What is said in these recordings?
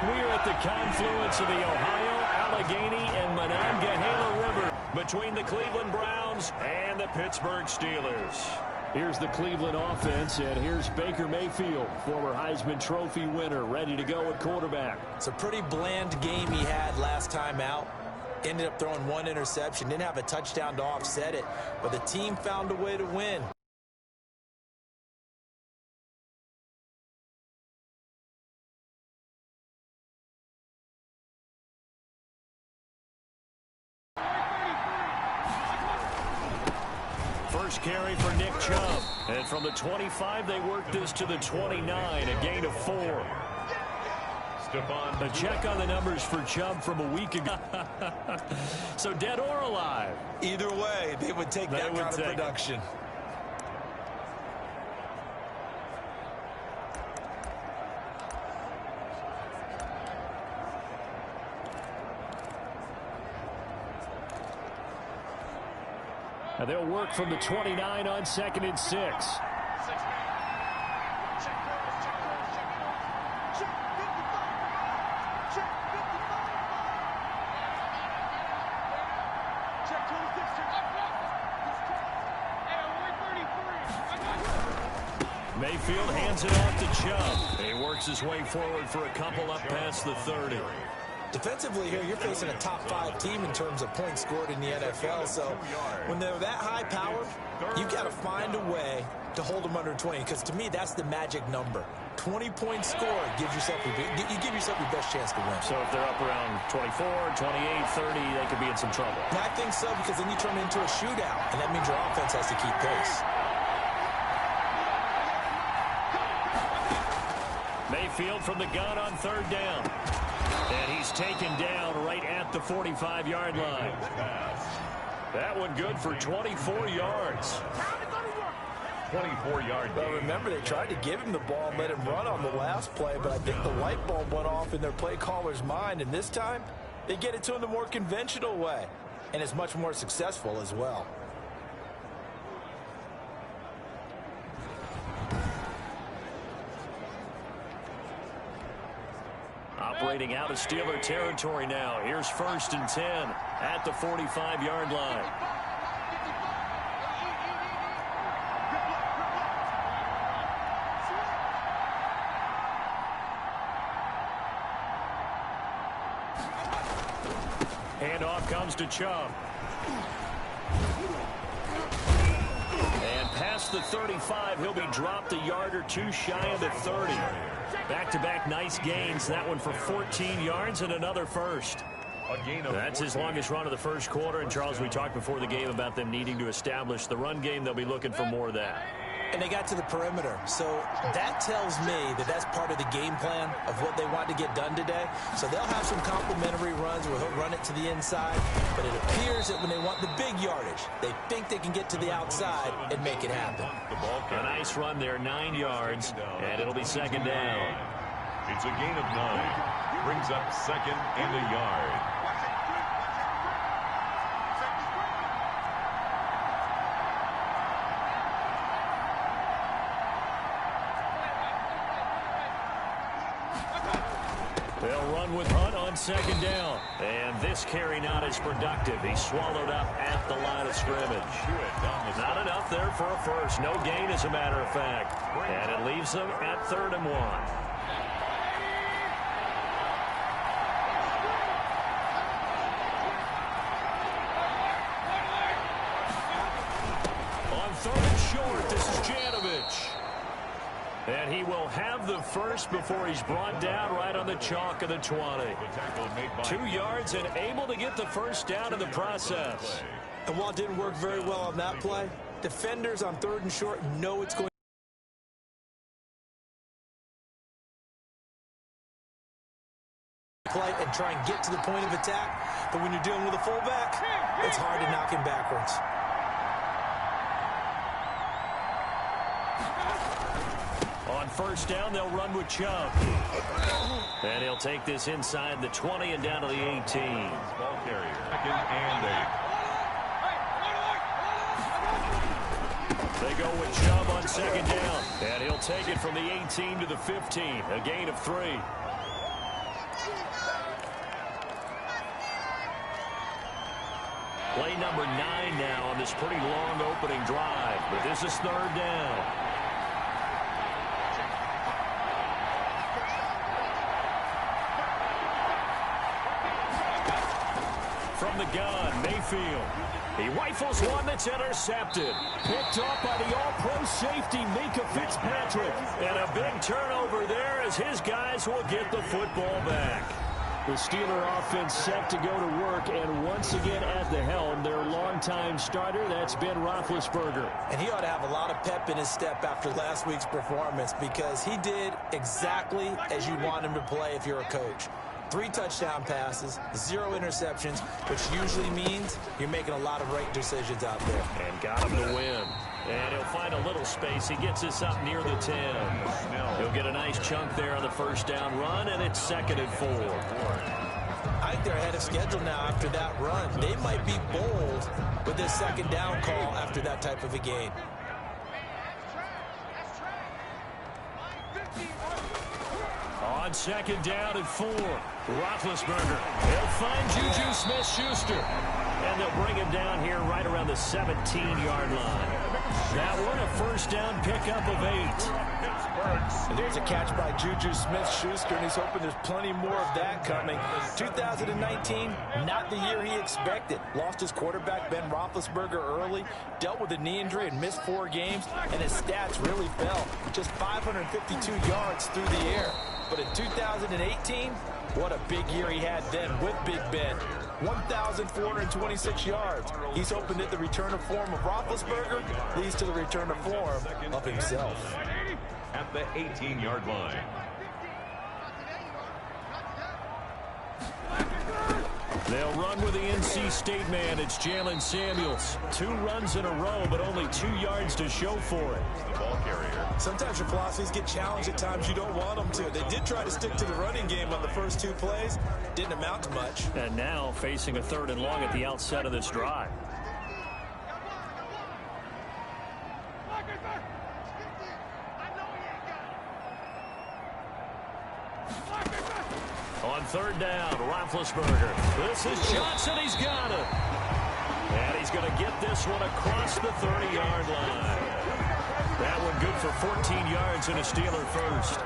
We're at the confluence of the Ohio, Allegheny, and Monongahela River between the Cleveland Browns and the Pittsburgh Steelers. Here's the Cleveland offense, and here's Baker Mayfield, former Heisman Trophy winner, ready to go at quarterback. It's a pretty bland game he had last time out. Ended up throwing one interception, didn't have a touchdown to offset it, but the team found a way to win. First carry for Nick Chubb. And from the 25, they work this to the 29, a gain of 4. A check on the numbers for Chubb from a week ago. So dead or alive? Either way, they would take that kind of production. And they'll work from the 29 on 2nd and 6. Mayfield hands it off to Chubb. He works his way forward for a couple up past the 30. Defensively here, you're facing a top 5 team in terms of points scored in the NFL. So when they're that high powered, you've got to find a way to hold them under 20. Because to me, that's the magic number. 20-point score gives yourself you give yourself your best chance to win. So if they're up around 24, 28, 30, they could be in some trouble. And I think so, because then you turn it into a shootout, and that means your offense has to keep pace. Mayfield from the gun on 3rd down. And he's taken down right at the 45-yard line. That one good for 24 yards. 24-yard Well, remember, they tried to give him the ball and let him run on the last play, but I think the light bulb went off in their play caller's mind, and this time they get it to him the more conventional way, and it's much more successful as well. Operating out of Steeler territory now. Here's 1st and 10 at the 45-yard line. Handoff comes to Chubb. And past the 35, he'll be dropped a yard or 2 shy of the 30. Back-to-back nice gains. That one for 14 yards and another first. That's his longest run of the first quarter. And, Charles, we talked before the game about them needing to establish the run game. They'll be looking for more of that. And they got to the perimeter. So that tells me that that's part of the game plan of what they want to get done today. So they'll have some complimentary runs where he'll run it to the inside. But it appears that when they want the big yardage, they think they can get to the outside and make it happen. A nice run there, 9 yards, and it'll be 2nd down. It's a gain of 9. Brings up 2nd and a yard. They'll run with Hunt on 2nd down. And this carry not as productive. He's swallowed up at the line of scrimmage. Not enough there for a first. No gain, as a matter of fact. And it leaves them at 3rd and 1. On 3rd and short, this is Janovich. And he will have the first before he's brought down right on the chalk of the 20. 2 yards and able to get the first down in the process. And while it didn't work very well on that play, defenders on 3rd and short know it's going to play and try and get to the point of attack. But when you're dealing with a fullback, it's hard to knock him backwards. On 1st down, they'll run with Chubb. And he'll take this inside the 20 and down to the 18. Ball carrier. 2nd and 8. They go with Chubb on 2nd down. And he'll take it from the 18 to the 15. A gain of 3. Play number 9 now on this pretty long opening drive, but this is third down. From the gun, Mayfield. He rifles one that's intercepted. Picked off by the all-pro safety, Minkah Fitzpatrick. And a big turnover there as his guys will get the football back. The Steeler offense set to go to work, and once again at the helm, their longtime starter, that's Ben Roethlisberger. And he ought to have a lot of pep in his step after last week's performance because he did exactly as you want him to play if you're a coach. 3 touchdown passes, 0 interceptions, which usually means you're making a lot of right decisions out there. And got him to win. And he'll find a little space. He gets us up near the 10. He'll get a nice chunk there on the first down run, and it's 2nd and 4. I think they're ahead of schedule now after that run. They might be bold with this 2nd down call after that type of a game. On 2nd down and 4, Roethlisberger. He'll find Juju Smith-Schuster. And they'll bring him down here right around the 17-yard line. That one, a first down pickup of 8. And there's a catch by Juju Smith-Schuster, and he's hoping there's plenty more of that coming. 2019, not the year he expected. Lost his quarterback, Ben Roethlisberger, early, dealt with a knee injury and missed 4 games, and his stats really fell. Just 552 yards through the air. But in 2018, what a big year he had then with Big Ben. 1,426 yards. He's hoping that the return of form of Roethlisberger leads to the return of form of himself. At the 18-yard line. They'll run with the NC State man. It's Jalen Samuels. 2 runs in a row, but only 2 yards to show for it. The ball carrier. Sometimes your philosophies get challenged at times you don't want them to. They did try to stick to the running game on the first 2 plays. Didn't amount to much. And now facing a 3rd and long at the outset of this drive. On 3rd down, Roethlisberger. This is Johnson. He's got it. And he's going to get this one across the 30-yard line. That one good for 14 yards and a Steeler first.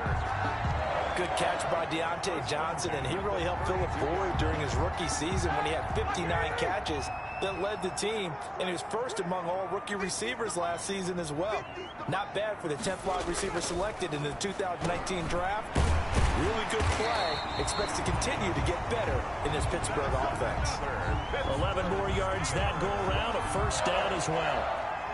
Good catch by Deontay Johnson, and he really helped fill a void during his rookie season when he had 59 catches that led the team, and he was first among all rookie receivers last season as well. Not bad for the 10th wide receiver selected in the 2019 draft. Really good play. Expects to continue to get better in this Pittsburgh offense. 11 more yards that go around, a first down as well.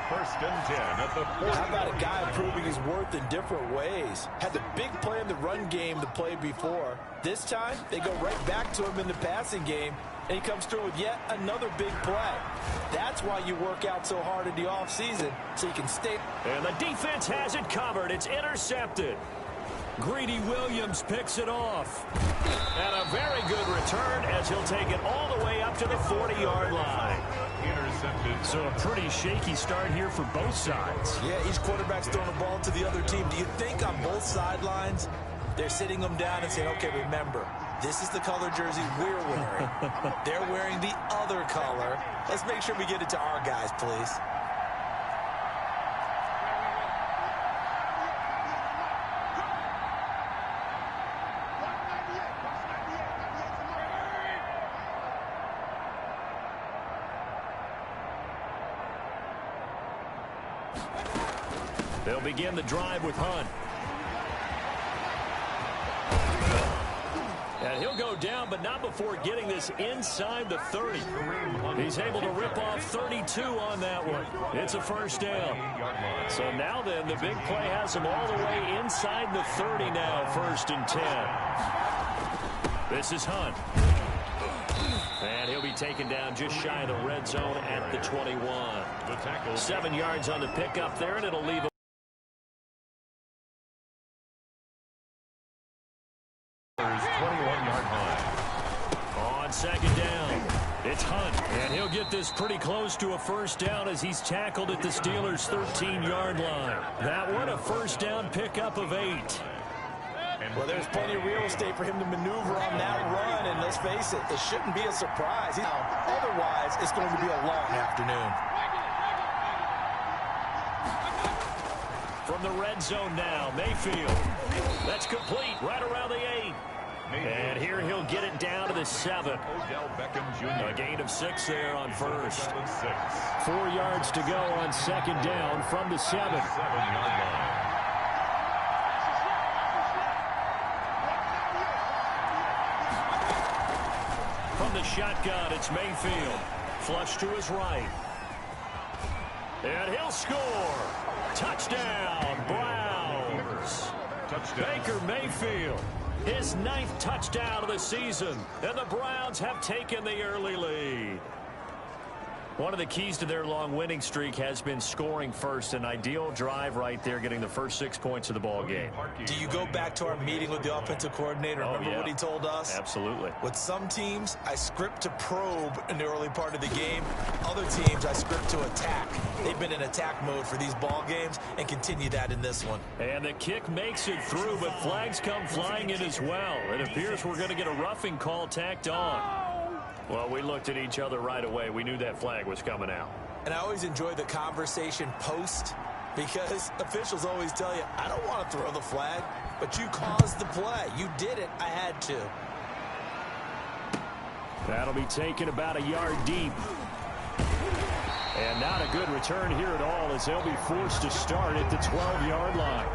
1st and 10 at the 40. How about a guy proving his worth in different ways? Had the big play in the run game to play before. This time, they go right back to him in the passing game, and he comes through with yet another big play. That's why you work out so hard in the offseason, so you can stay. And the defense has it covered. It's intercepted. Greedy Williams picks it off. And a very good return as he'll take it all the way up to the 40-yard line. Intercepted. So a pretty shaky start here for both sides. Yeah, each quarterback's throwing the ball to the other team. Do you think on both sidelines they're sitting them down and saying, okay, remember, this is the color jersey we're wearing. They're wearing the other color. Let's make sure we get it to our guys, please. They'll begin the drive with Hunt. And he'll go down, but not before getting this inside the 30. He's able to rip off 32 on that one. It's a first down. So now then, the big play has him all the way inside the 30 now, 1st and 10. This is Hunt. And he'll be taken down just shy of the red zone at the 21. 7 yards on the pickup there, and it'll leave him. 21-yard line. On 2nd down, it's Hunt, and he'll get this pretty close to a first down as he's tackled at the Steelers' 13-yard line. That one, a first down pickup of 8. Well, there's plenty of real estate for him to maneuver on that run, and let's face it, it shouldn't be a surprise. Otherwise, it's going to be a long afternoon. From the red zone now, Mayfield. That's complete right around the 8. And here he'll get it down to the 7. Odell Beckham Jr. A gain of 6 there on first. 7-6. 4 yards to go on second down from the 7. 7-yard line. From the shotgun, it's Mayfield. Flush to his right. And he'll score. Touchdown, Browns. Touchdown. Baker Mayfield, his 9th touchdown of the season. And the Browns have taken the early lead. One of the keys to their long winning streak has been scoring first. An ideal drive right there, getting the first 6 points of the ball game. Do you go back to our meeting with the offensive coordinator? Remember what he told us? Absolutely. With some teams, I script to probe in the early part of the game. Other teams, I script to attack. They've been in attack mode for these ball games and continue that in this one. And the kick makes it through, but flags come flying in as well. It appears we're going to get a roughing call tacked on. Well, we looked at each other right away. We knew that flag was coming out. And I always enjoy the conversation post because officials always tell you, I don't want to throw the flag, but you caused the play. You did it. I had to. That'll be taken about a yard deep. And not a good return here at all as they'll be forced to start at the 12-yard line.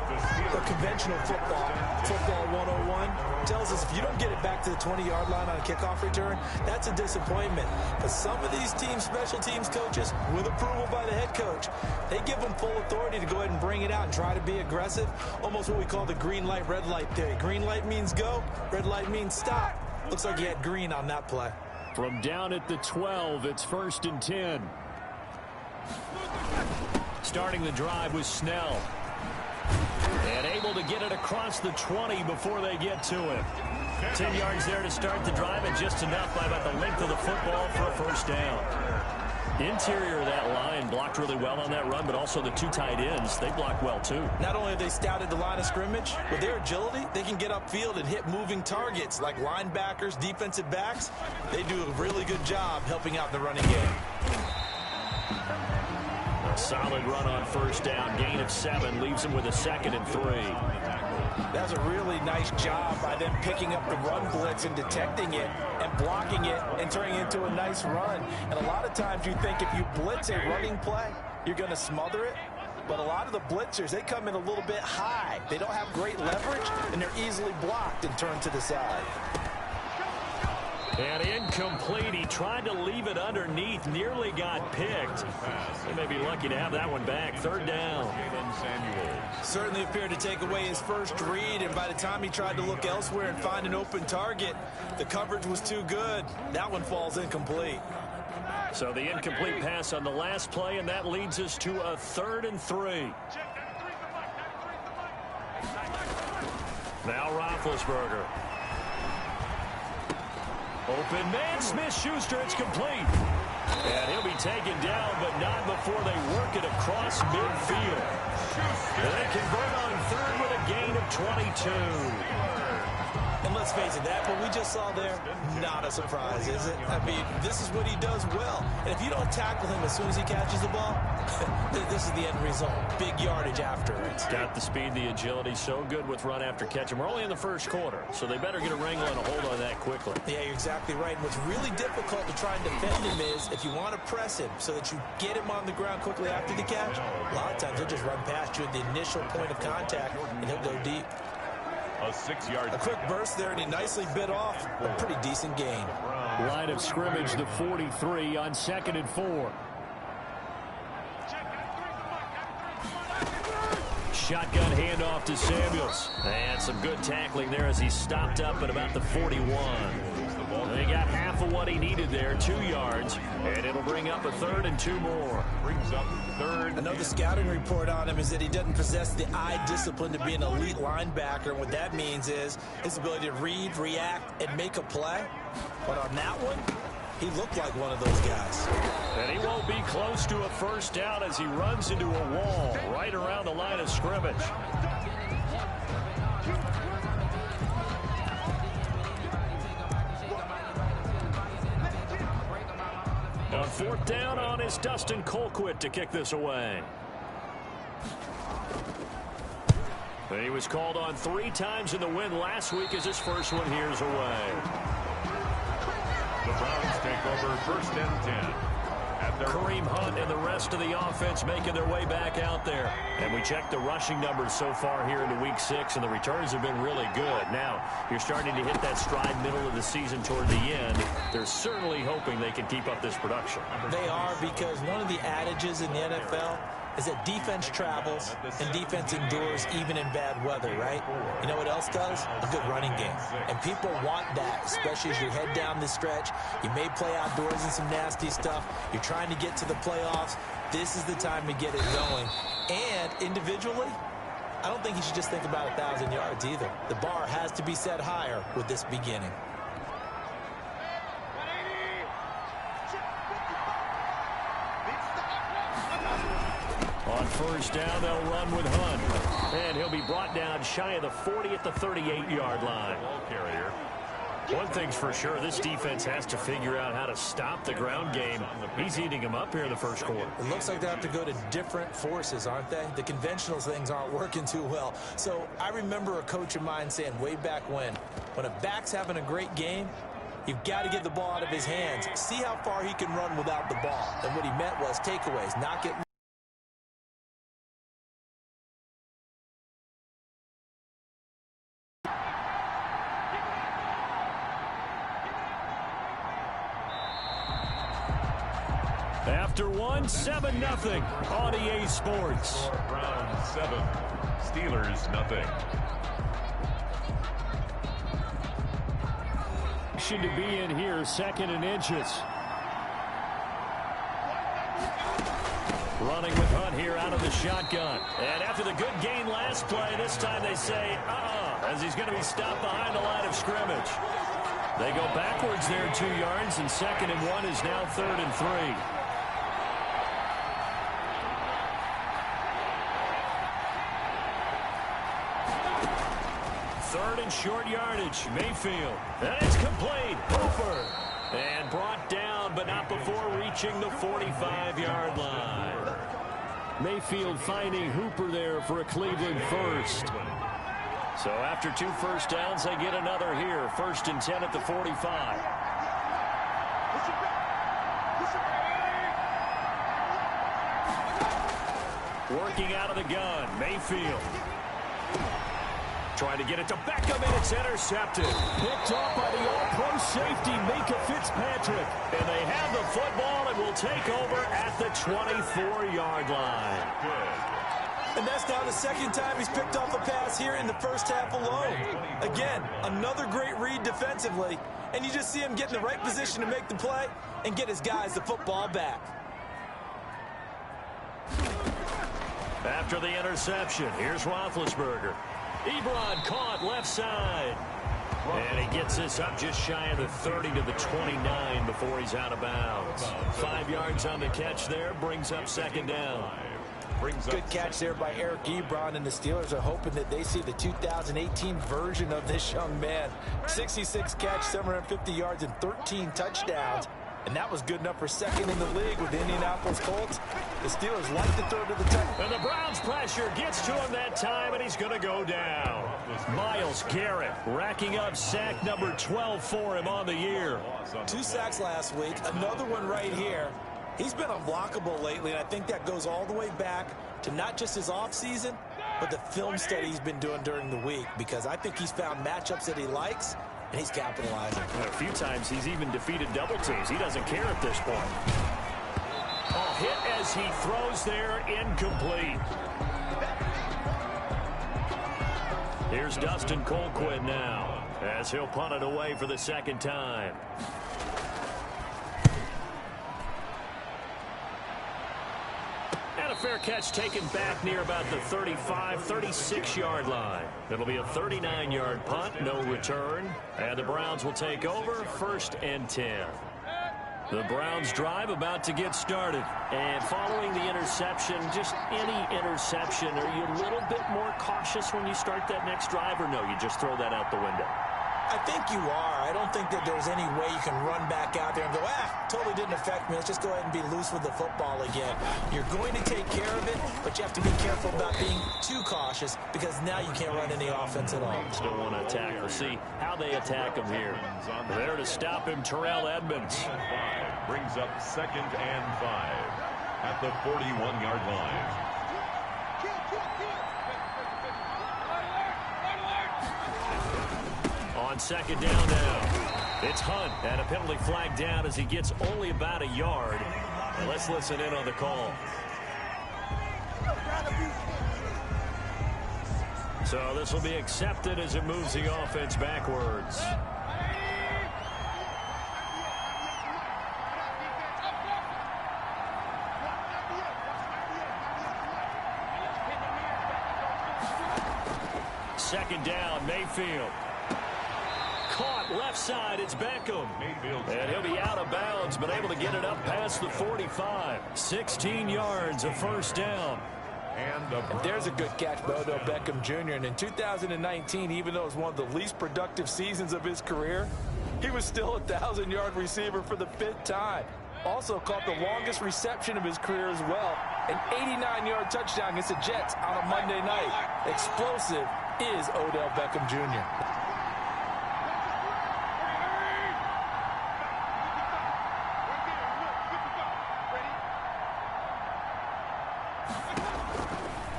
The conventional football 101, tells us if you don't get it back to the 20-yard line on a kickoff return, that's a disappointment. But some of these teams, special teams coaches, with approval by the head coach, they give them full authority to go ahead and bring it out and try to be aggressive. Almost what we call the green light, red light theory. Green light means go, red light means stop. Looks like he had green on that play. From down at the 12, it's 1st and 10. Starting the drive was Snell. And able to get it across the 20 before they get to him. 10 yards there to start the drive, and just enough by about the length of the football for a first down. Interior of that line blocked really well on that run, but also the 2 tight ends, they blocked well too. Not only have they scouted the line of scrimmage, with their agility, they can get upfield and hit moving targets like linebackers, defensive backs. They do a really good job helping out the running game. A solid run on first down, gain of 7, leaves them with a 2nd and 3. That's a really nice job by them picking up the run blitz and detecting it and blocking it and turning it into a nice run. And a lot of times you think if you blitz a running play, you're going to smother it. But a lot of the blitzers, they come in a little bit high. They don't have great leverage, and they're easily blocked and turned to the side. And incomplete. He tried to leave it underneath, nearly got picked. They may be lucky to have that one back. 3rd down. Certainly appeared to take away his first read, and by the time he tried to look elsewhere and find an open target, the coverage was too good. That one falls incomplete. So the incomplete pass on the last play, and that leads us to a 3rd and 3. Now Roethlisberger. Open man, Smith-Schuster, it's complete. And he'll be taken down, but not before they work it across midfield. And they convert on 3rd with a gain of 22. And let's face it, that what we just saw there, not a surprise, is it? I mean, this is what he does well. And if you don't tackle him as soon as he catches the ball, this is the end result. Big yardage afterwards. Got the speed, the agility, so good with run after catch. And we're only in the first quarter, so they better get a wrangle and a hold on that quickly. Yeah, you're exactly right. And what's really difficult to try and defend him is if you want to press him so that you get him on the ground quickly after the catch, a lot of times he'll just run past you at the initial point of contact, and he'll go deep. A 6-yard. A quick burst there, and he nicely bit off a pretty decent gain. Line of scrimmage, the 43 on 2nd and 4. Shotgun handoff to Samuels. And some good tackling there as he stopped up at about the 41. They got half of what he needed there, 2 yards, and it'll bring up a 3rd and 2 more. Brings up 3rd. I know the scouting report on him is that he doesn't possess the eye discipline to be an elite linebacker. And what that means is his ability to read, react, and make a play. But on that one, he looked like one of those guys. And he won't be close to a first down as he runs into a wall right around the line of scrimmage. Fourth down on is Dustin Colquitt to kick this away. He was called on 3 times in the win last week as his first one here's away. The Browns take over first and 10. Kareem Hunt and the rest of the offense making their way back out there. And we checked the rushing numbers so far here into week 6, and the returns have been really good. Now, you're starting to hit that stride middle of the season toward the end. They're certainly hoping they can keep up this production. They are, because one of the adages in the NFL is that defense travels and defense endures even in bad weather, right? You know what else does? A good running game. And people want that, especially as you head down this stretch. You may play outdoors in some nasty stuff. You're trying to get to the playoffs. This is the time to get it going. And individually, I don't think you should just think about 1,000 yards either. The bar has to be set higher with this beginning. On first down, they'll run with Hunt. And he'll be brought down shy of the 40 at the 38-yard line. Carrier. One thing's for sure, this defense has to figure out how to stop the ground game. He's eating them up here in the first quarter. It looks like they have to go to different forces, aren't they? The conventional things aren't working too well. So I remember a coach of mine saying way back when a back's having a great game, you've got to get the ball out of his hands. See how far he can run without the ball. And what he meant was takeaways, not get After one, 7-0 on EA Sports. Browns 7, Steelers nothing. To be in here, 2nd and inches. Running with Hunt here out of the shotgun. And after the good gain last play, this time they say, as he's going to be stopped behind the line of scrimmage. They go backwards there 2 yards, and 2nd and 1 is now 3rd and 3. Third and short yardage. Mayfield. And it's complete. Hooper. And brought down, but not before reaching the 45-yard line. Mayfield finding Hooper there for a Cleveland first. So after 2 first downs, they get another here. 1st and 10 at the 45. Working out of the gun. Mayfield. Trying to get it to Beckham, and it's intercepted. Picked off by the all-pro safety, Minkah Fitzpatrick. And they have the football and will take over at the 24-yard line. And that's now the 2nd time he's picked off a pass here in the first half alone. Again, another great read defensively. And you just see him get in the right position to make the play and get his guys the football back. After the interception, here's Roethlisberger. Ebron caught left side. And he gets this up just shy of the 30 to the 29 before he's out of bounds. 5 yards on the catch there, brings up 2nd down. Good catch there by Eric Ebron, and the Steelers are hoping that they see the 2018 version of this young man. 66 catch, 750 yards, and 13 touchdowns. And that was good enough for 2nd in the league with the Indianapolis Colts. The Steelers like to throw to the top. And the Browns pressure gets to him that time, and he's going to go down. Myles Garrett racking up sack number 12 for him on the year. 2 sacks last week, another one right here. He's been unblockable lately, and I think that goes all the way back to not just his offseason, but the film study he's been doing during the week, because I think he's found matchups that he likes, and he's capitalizing. And a few times he's even defeated double teams. He doesn't care at this point. A hit as he throws there, incomplete. Here's Dustin Colquitt now, as he'll punt it away for the 2nd time. And a fair catch taken back near about the 35, 36-yard line. It'll be a 39-yard punt, no return. And the Browns will take over, 1st and 10. The Browns drive about to get started. And following the interception, just any interception, are you a little bit more cautious when you start that next drive, or no, you just throw that out the window? I think you are. I don't think that there's any way you can run back out there and go, totally didn't affect me. Let's just go ahead and be loose with the football again. You're going to take care of it, but you have to be careful about being too cautious because now you can't run any offense at all. Still want to attack. We'll see how they attack him here. There to stop him, Terrell Edmunds. Brings up 2nd and 5 at the 41-yard line. On 2nd down now, it's Hunt, and a penalty flag down as he gets only about a yard. And let's listen in on the call. So this will be accepted as it moves the offense backwards. Second down, Mayfield. Caught left side, it's Beckham. And he'll be out of bounds, but able to get it up past the 45. 16 yards, a first down. And there's a good catch by Odell Beckham Jr. And in 2019, even though it was one of the least productive seasons of his career, he was still a 1,000-yard receiver for the 5th time. Also caught the longest reception of his career as well. An 89-yard touchdown against the Jets on a Monday night. Explosive is Odell Beckham Jr.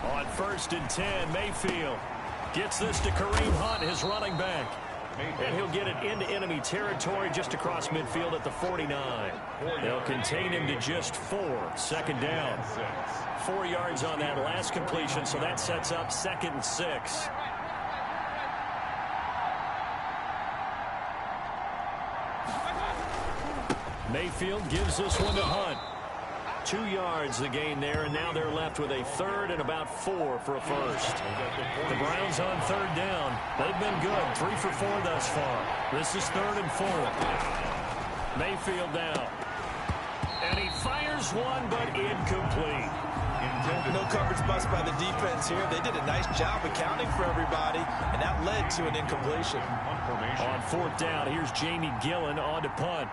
On 1st and 10, Mayfield gets this to Kareem Hunt, his running back. And he'll get it into enemy territory just across midfield at the 49. They'll contain him to just 4. 2nd down. 4 yards on that last completion, so that sets up 2nd and 6. Mayfield gives this one to Hunt. 2 yards the gain there, and now they're left with a 3rd and about 4 for a first. The Browns on 3rd down. They've been good, 3 for 4 thus far. This is 3rd and 4. Mayfield now. And he fires one, but incomplete. No coverage bust by the defense here. They did a nice job accounting for everybody, and that led to an incompletion. On 4th down, here's Jamie Gillen on to punt.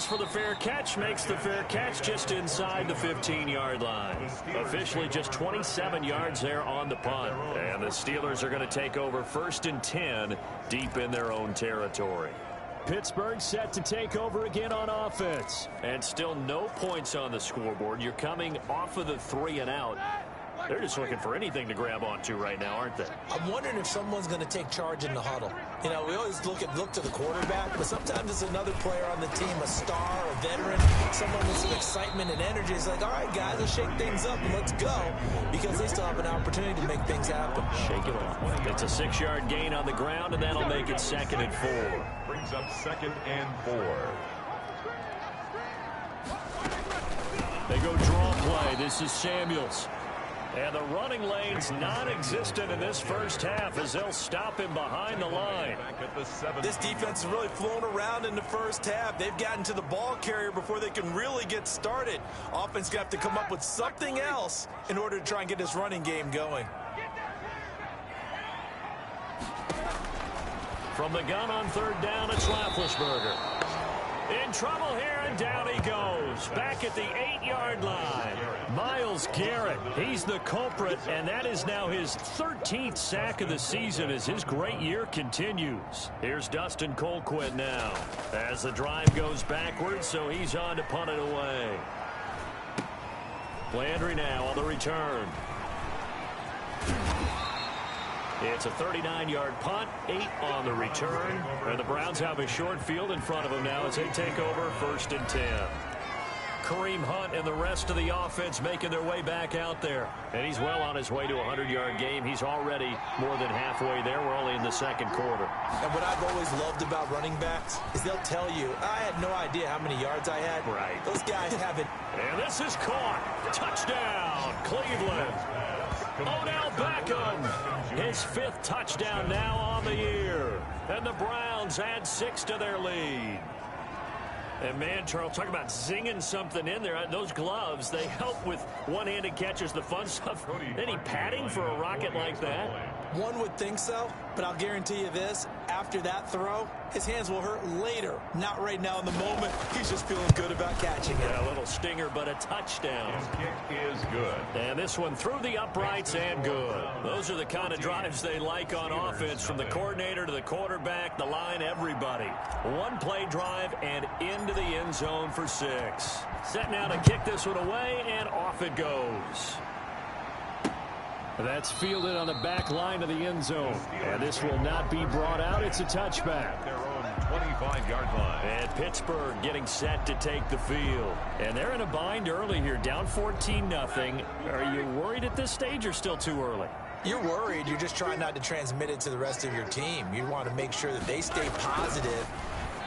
For the fair catch, makes the fair catch just inside the 15-yard line. Officially just 27 yards there on the punt. And the Steelers are going to take over 1st and 10 deep in their own territory. Pittsburgh set to take over again on offense. And still no points on the scoreboard. You're coming off of the 3 and out. They're just looking for anything to grab onto right now, aren't they? I'm wondering if someone's going to take charge in the huddle. You know, we always look to the quarterback, but sometimes it's another player on the team, a star, a veteran, someone with some excitement and energy. It's like, all right, guys, let's shake things up and let's go, because they still have an opportunity to make things happen. Shake it off. It's a 6-yard gain on the ground, and that'll make it 2nd and 4. Brings up 2nd and 4. They go draw play. This is Samuels. And the running lane's non-existent in this first half as they'll stop him behind the line. This defense is really flown around in the first half. They've gotten to the ball carrier before they can really get started. Offense going to have to come up with something else in order to try and get this running game going. From the gun on 3rd down, it's Roethlisberger. In trouble here, and down he goes. Back at the 8-yard line. Myles Garrett, he's the culprit, and that is now his 13th sack of the season as his great year continues. Here's Dustin Colquitt now as the drive goes backwards, so he's on to punt it away. Landry now on the return. It's a 39-yard punt, 8 on the return. And the Browns have a short field in front of them now as they take over 1st and 10. Kareem Hunt and the rest of the offense making their way back out there. And he's well on his way to a 100-yard game. He's already more than halfway there. We're only in the 2nd quarter. And what I've always loved about running backs is they'll tell you, I had no idea how many yards I had. Right. Those guys have it. And this is caught. Touchdown, Cleveland. Odell Beckham, his 5th touchdown now on the year. And the Browns add 6 to their lead. And man, Charles, talk about zinging something in there. Those gloves, they help with one-handed catches, the fun stuff. Any padding for a rocket like that? One would think so, but I'll guarantee you this. After that throw, his hands will hurt later. Not right now in the moment. He's just feeling good about catching it. Yeah, a little stinger, but a touchdown. His kick is good. And this one through the uprights and good. Those are the kind of drives they like on offense, from the coordinator to the quarterback, the line, everybody. One play drive and into the end zone for 6. Set now to kick this one away, and off it goes. That's fielded on the back line of the end zone. And this will not be brought out. It's a touchback. Their own 25-yard line. And Pittsburgh getting set to take the field. And they're in a bind early here, down 14-0. Are you worried at this stage or still too early? You're worried. You're just trying not to transmit it to the rest of your team. You want to make sure that they stay positive.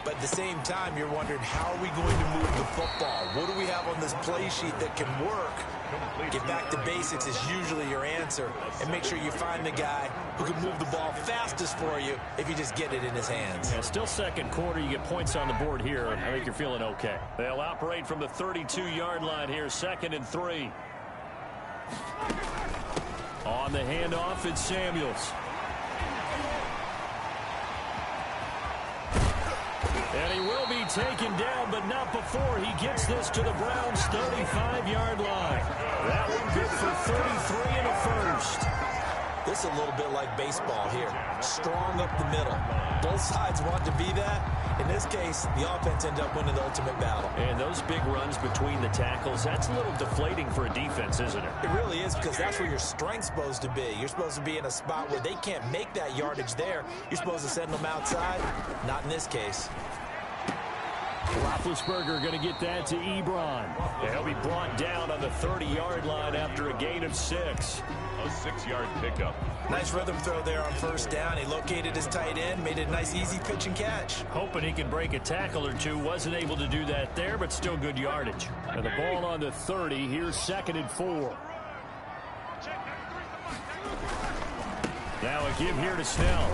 But at the same time, you're wondering, how are we going to move the football? What do we have on this play sheet that can work? Get back to basics is usually your answer. And make sure you find the guy who can move the ball fastest for you if you just get it in his hands. Yeah, still second quarter. You get points on the board here. I think you're feeling okay. They'll operate from the 32-yard line here, 2nd and 3. On the handoff, it's Samuels. And he will be taken down, but not before he gets this to the Browns' 35-yard line. That one good for 33 and a first. This is a little bit like baseball here. Strong up the middle. Both sides want to be that. In this case, the offense ended up winning the ultimate battle. And those big runs between the tackles, that's a little deflating for a defense, isn't it? It really is, because that's where your strength's supposed to be. You're supposed to be in a spot where they can't make that yardage there. You're supposed to send them outside. Not in this case. Roethlisberger going to get that to Ebron. He'll be brought down on the 30-yard line after a gain of 6. A 6-yard pickup. Nice rhythm throw there on first down. He located his tight end, made it a nice, easy pitch and catch. Hoping he can break a tackle or two. Wasn't able to do that there, but still good yardage. And the ball on the 30. Here's 2nd and 4. Now a give here to Snell.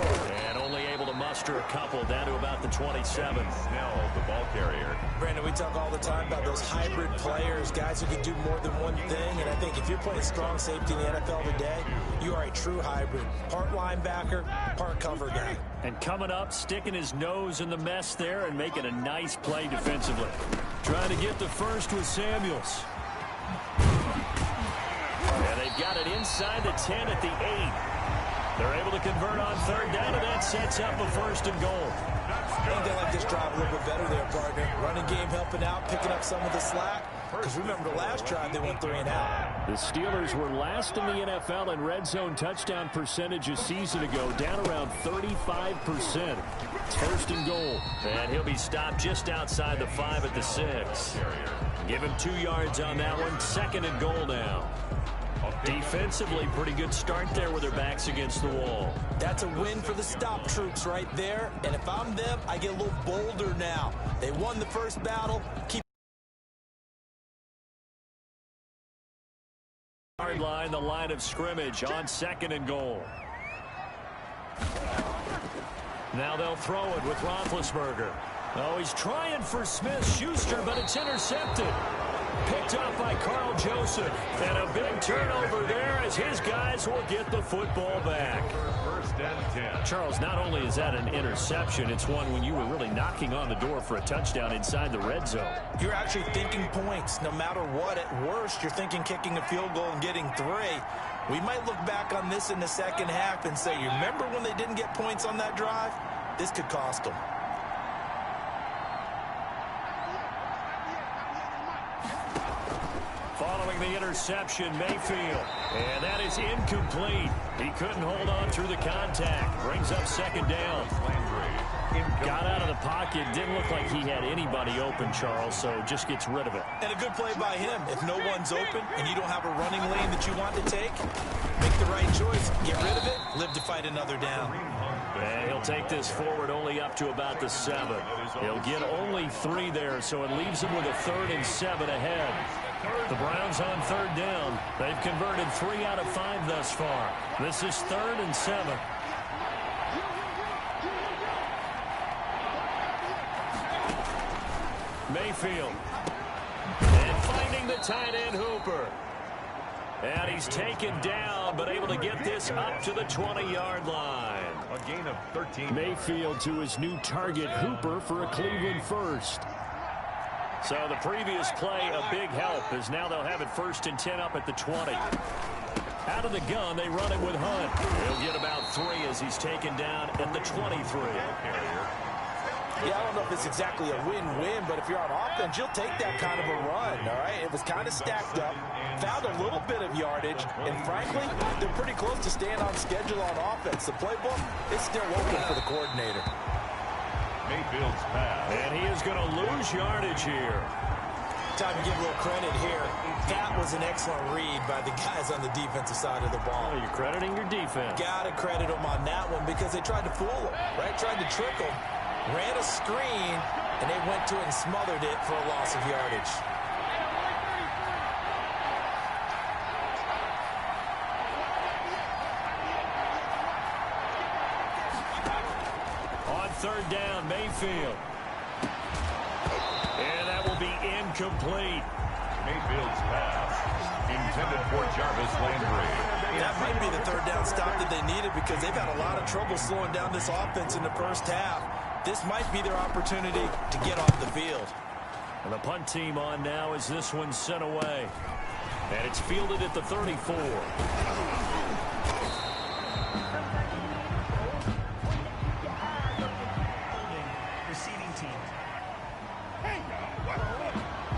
And only able to muster a couple, down to about the 27. Snell, the ball carrier. Brandon, we talk all the time about those hybrid players, guys who can do more than one thing. And I think if you're playing strong safety in the NFL today, you are a true hybrid. Part linebacker, part cover guy. And coming up, sticking his nose in the mess there and making a nice play defensively. Trying to get the first with Samuels. And they've got it inside the 10 at the 8. They're able to convert on 3rd down, and that sets up a 1st and goal. I think they like this drive a little bit better there, partner. Running game helping out, picking up some of the slack. Because remember, the last drive, they went 3 and out. The Steelers were last in the NFL in red zone touchdown percentage a season ago, down around 35%. It's 1st and goal. And he'll be stopped just outside the 5 at the 6. Give him 2 yards on that one. 2nd and goal now. Defensively, pretty good start there with their backs against the wall. That's a win for the stop troops right there. And if I'm them, I get a little bolder now. They won the first battle. Keep line, the line of scrimmage on 2nd and goal. Now they'll throw it with Roethlisberger. Oh, he's trying for Smith-Schuster, but it's intercepted. Picked up by Carl Joseph. And a big turnover there as his guys will get the football back. 1st and 10. Charles, not only is that an interception, it's one when you were really knocking on the door for a touchdown inside the red zone. You're actually thinking points. No matter what, at worst, you're thinking kicking a field goal and getting 3. We might look back on this in the second half and say, you remember when they didn't get points on that drive? This could cost them. Following the interception, Mayfield. And that is incomplete. He couldn't hold on through the contact. Brings up 2nd down. Got out of the pocket. Didn't look like he had anybody open, Charles, so just gets rid of it. And a good play by him. If no one's open and you don't have a running lane that you want to take, make the right choice. Get rid of it. Live to fight another down. And he'll take this forward only up to about the 7. He'll get only 3 there, so it leaves him with a 3rd and 7 ahead. The Browns on 3rd down. They've converted 3 out of 5 thus far. This is 3rd and 7. Mayfield. And finding the tight end Hooper. And he's taken down, but able to get this up to the 20-yard line. A gain of 13. Mayfield to his new target, Hooper, for a Cleveland first. So the previous play, a big help, as now they'll have it 1st and 10 up at the 20. Out of the gun, they run it with Hunt. He'll get about 3 as he's taken down at the 23. Yeah, I don't know if it's exactly a win-win, but if you're on offense, you'll take that kind of a run, all right? It was kind of stacked up, found a little bit of yardage, and frankly, they're pretty close to staying on schedule on offense. The playbook is still open for the coordinator. Mayfield's pass. And he is going to lose yardage here. Time to give a little credit here. That was an excellent read by the guys on the defensive side of the ball. Well, you're crediting your defense. Got to credit them on that one because they tried to fool them, right? Tried to trick them. Ran a screen, and they went to it and smothered it for a loss of yardage. On 3rd down, Mayfield. And that will be incomplete. Mayfield's pass intended for Jarvis Landry. That might be the 3rd down stop that they needed because they've had a lot of trouble slowing down this offense in the first half. This might be their opportunity to get off the field. And the punt team on now as this one's sent away. And it's fielded at the 34. Receiving team.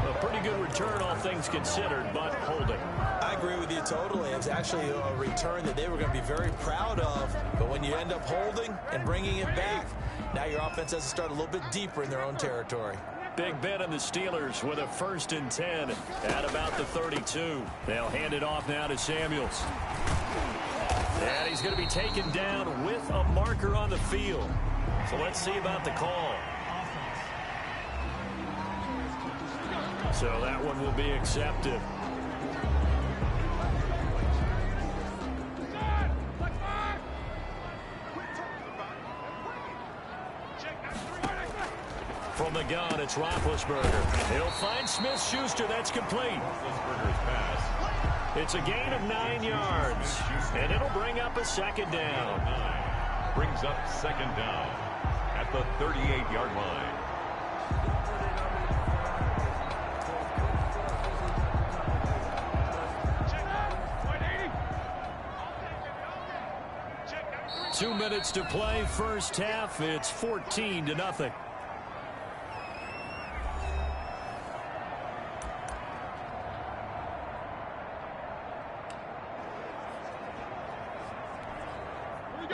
A pretty good return, all things considered, but holding. I agree with you totally. It's actually a return that they were going to be very proud of. But when you end up holding and bringing it back, now your offense has to start a little bit deeper in their own territory. Big bet on the Steelers with a 1st and 10 at about the 32. They'll hand it off now to Samuels. And he's going to be taken down with a marker on the field. So let's see about the call. So that one will be accepted. From the gun, it's Roethlisberger. He'll find Smith-Schuster. That's complete. Roethlisberger's pass. It's a gain of 9 yards, and it'll bring up a 2nd down. Brings up 2nd down at the 38-yard line. Two minutes to play, first half. It's 14-0.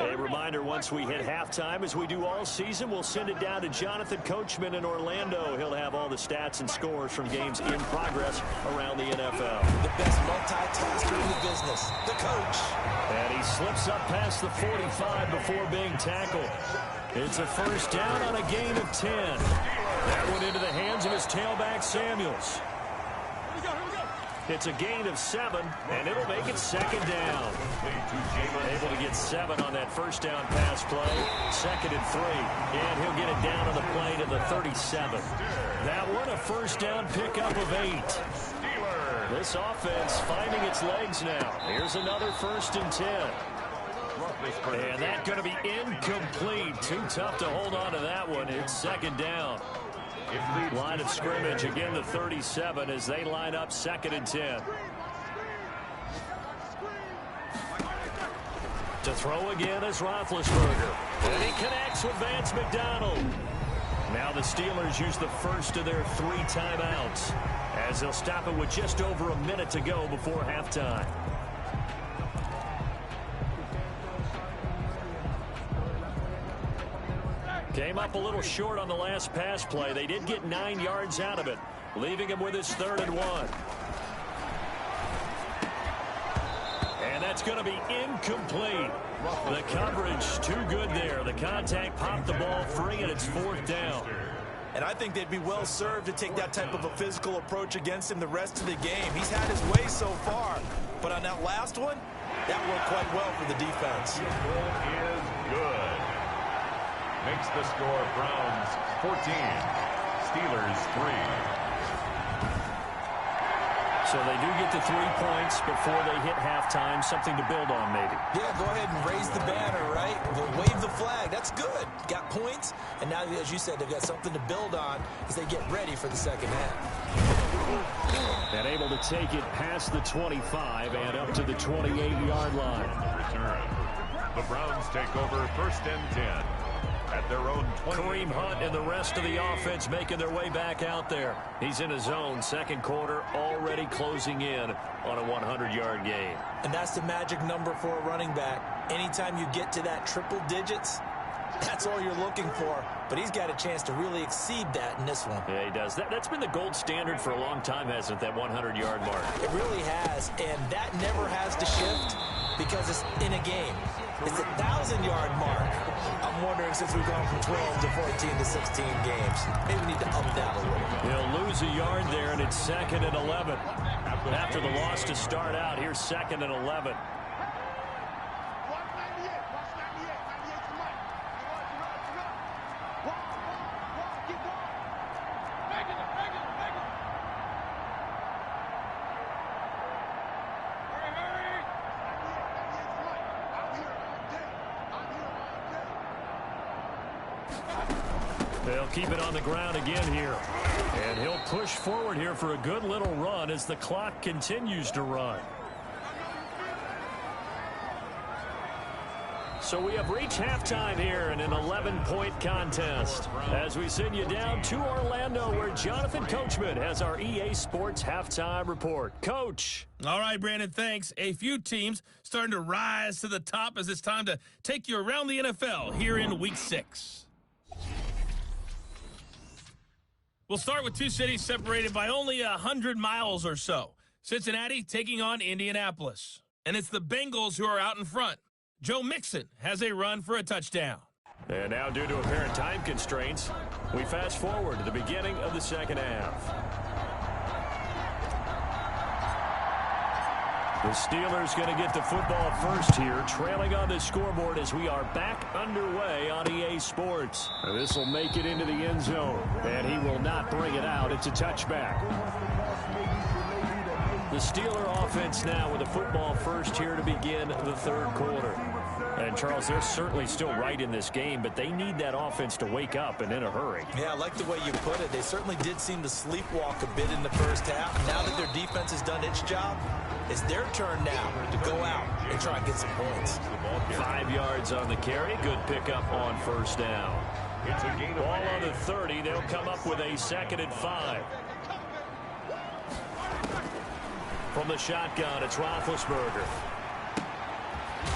A reminder, once we hit halftime, as we do all season, we'll send it down to Jonathan Coachman in Orlando. He'll have all the stats and scores from games in progress around the NFL. The best multitasker in the business, the coach. And he slips up past the 45 before being tackled. It's a 1st down on a gain of 10. That went into the hands of his tailback, Samuels. It's a gain of 7, and it'll make it 2nd down. Able to get 7 on that 1st down pass play. 2nd and 3, and he'll get it down on the play to the 37. That one, a 1st down pickup of 8. This offense finding its legs now. Here's another 1st and 10. And that's going to be incomplete. Too tough to hold on to that one. It's 2nd down. Line of scrimmage, again the 37 as they line up 2nd and 10. To throw again is Roethlisberger. And he connects with Vance McDonald. Now the Steelers use the first of their 3 timeouts as they'll stop it with just over a minute to go before halftime. Came up a little short on the last pass play. They did get 9 yards out of it, leaving him with his 3rd and 1. And that's going to be incomplete. The coverage too good there. The contact popped the ball free, and it's 4th down. And I think they'd be well served to take that type of a physical approach against him the rest of the game. He's had his way so far, but on that last one, that worked quite well for the defense. Field goal is good. Makes the score Browns 14, Steelers 3. So they do get the 3 points before they hit halftime. Something to build on, maybe. Yeah, go ahead and raise the banner, right? Wave the flag. That's good. Got points. And now, as you said, they've got something to build on as they get ready for the second half. And able to take it past the 25 and up to the 28-yard line. Return. The Browns take over 1st and 10. At their own 20. Kareem Hunt and the rest of the offense making their way back out there. He's in his zone, second quarter, already closing in on a 100-yard game. And that's the magic number for a running back. Anytime you get to that triple digits, that's all you're looking for. But he's got a chance to really exceed that in this one. Yeah, he does. That's been the gold standard for a long time, hasn't it, that 100-yard mark? It really has, and that never has to shift because it's in a game. It's a 1,000-yard mark. I'm wondering, since we've gone from 12 to 14 to 16 games, maybe we need to up that a little. He'll lose a yard there, and it's 2nd and 11. After the loss to start out, here's 2nd and 11. They'll keep it on the ground again here. And he'll push forward here for a good little run as the clock continues to run. So we have reached halftime here in an 11-point contest. As we send you down to Orlando, where Jonathan Coachman has our EA Sports halftime report. Coach. All right, Brandon, thanks. A few teams starting to rise to the top as it's time to take you around the NFL here in Week 6. We'll start with two cities separated by only 100 miles or so. Cincinnati taking on Indianapolis. And it's the Bengals who are out in front. Joe Mixon has a run for a touchdown. And now, due to apparent time constraints, we fast forward to the beginning of the second half. The Steelers going to get the football first here, trailing on the scoreboard as we are back underway on EA Sports. This will make it into the end zone, and he will not bring it out. It's a touchback. The Steeler offense now with the football first here to begin the third quarter. And, Charles, they're certainly still right in this game, but they need that offense to wake up and in a hurry. Yeah, I like the way you put it. They certainly did seem to sleepwalk a bit in the first half. Now that their defense has done its job, it's their turn now to go out and try and get some points. 5 yards on the carry. Good pickup on first down. It's a gain of Ball on the 30. They'll come up with a 2nd and 5. From the shotgun, it's Roethlisberger.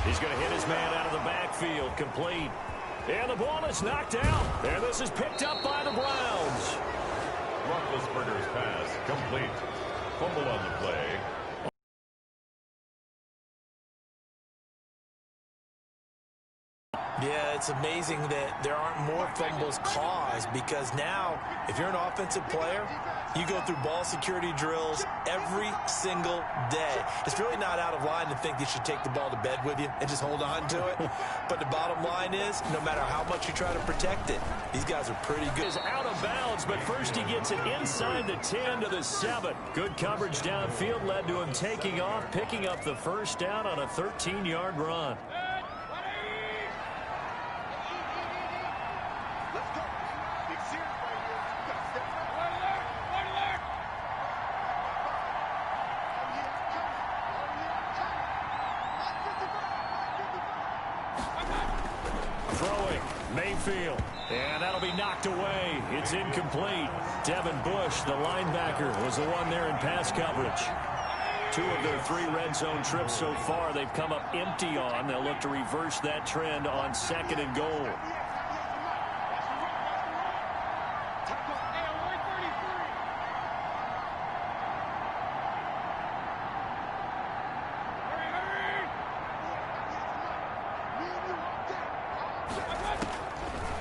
He's going to hit his man out of the backfield. Complete. And the ball is knocked out. And this is picked up by the Browns. Roethlisberger's pass complete. Fumble on the play. Yeah, it's amazing that there aren't more fumbles caused, because now, if you're an offensive player, you go through ball security drills every single day. It's really not out of line to think you should take the ball to bed with you and just hold on to it. But the bottom line is, no matter how much you try to protect it, these guys are pretty good. Is out of bounds, but first he gets it inside the 10 to the 7. Good coverage downfield led to him taking off, picking up the first down on a 13-yard run. Mayfield, and that'll be knocked away. It's incomplete. Devin Bush, the linebacker, was the one there in pass coverage. 2 of their 3 red zone trips so far they've come up empty on. They'll look to reverse that trend on 2nd and goal.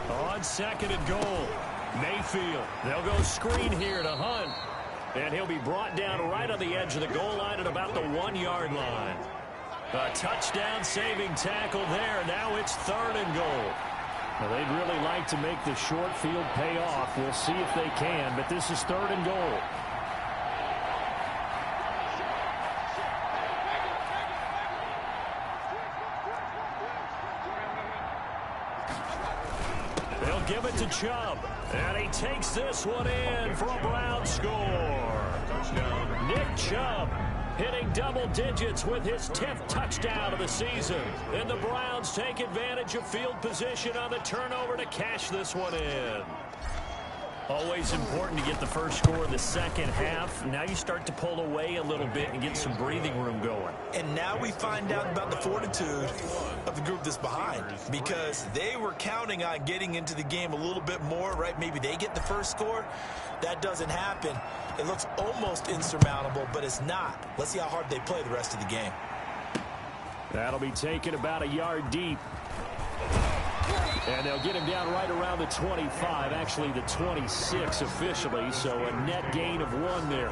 On 2nd and goal, Mayfield. They'll go screen here to Hunt. And he'll be brought down right on the edge of the goal line at about the 1-yard line. A touchdown saving tackle there. Now it's 3rd and goal. Well, they'd really like to make the short field pay off. We'll see if they can, but this is 3rd and goal. They'll give it to Chubb, and he takes this one in for a Brown score. Touchdown. Nick Chubb hitting double digits with his 10th touchdown of the season. And the Browns take advantage of field position on the turnover to cash this one in. Always important to get the first score in the second half. Now you start to pull away a little bit and get some breathing room going. And now we find out about the fortitude of the group that's behind, because they were counting on getting into the game a little bit more, right? Maybe they get the first score. That doesn't happen. It looks almost insurmountable, but it's not. Let's see how hard they play the rest of the game. That'll be taken about a yard deep. And they'll get him down right around the 25, actually the 26 officially, so a net gain of 1 there.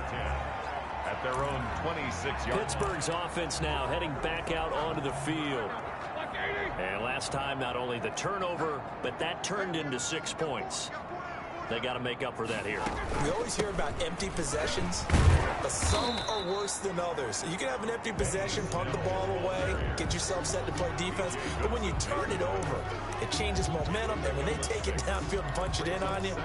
At their own 26-yard. Pittsburgh's offense now heading back out onto the field. And last time, not only the turnover, but that turned into 6 points. They got to make up for that here. We always hear about empty possessions, but some are worse than others. You can have an empty possession, punt the ball away, get yourself set to play defense, but when you turn it over, it changes momentum, and when they take it downfield and punch it in on you,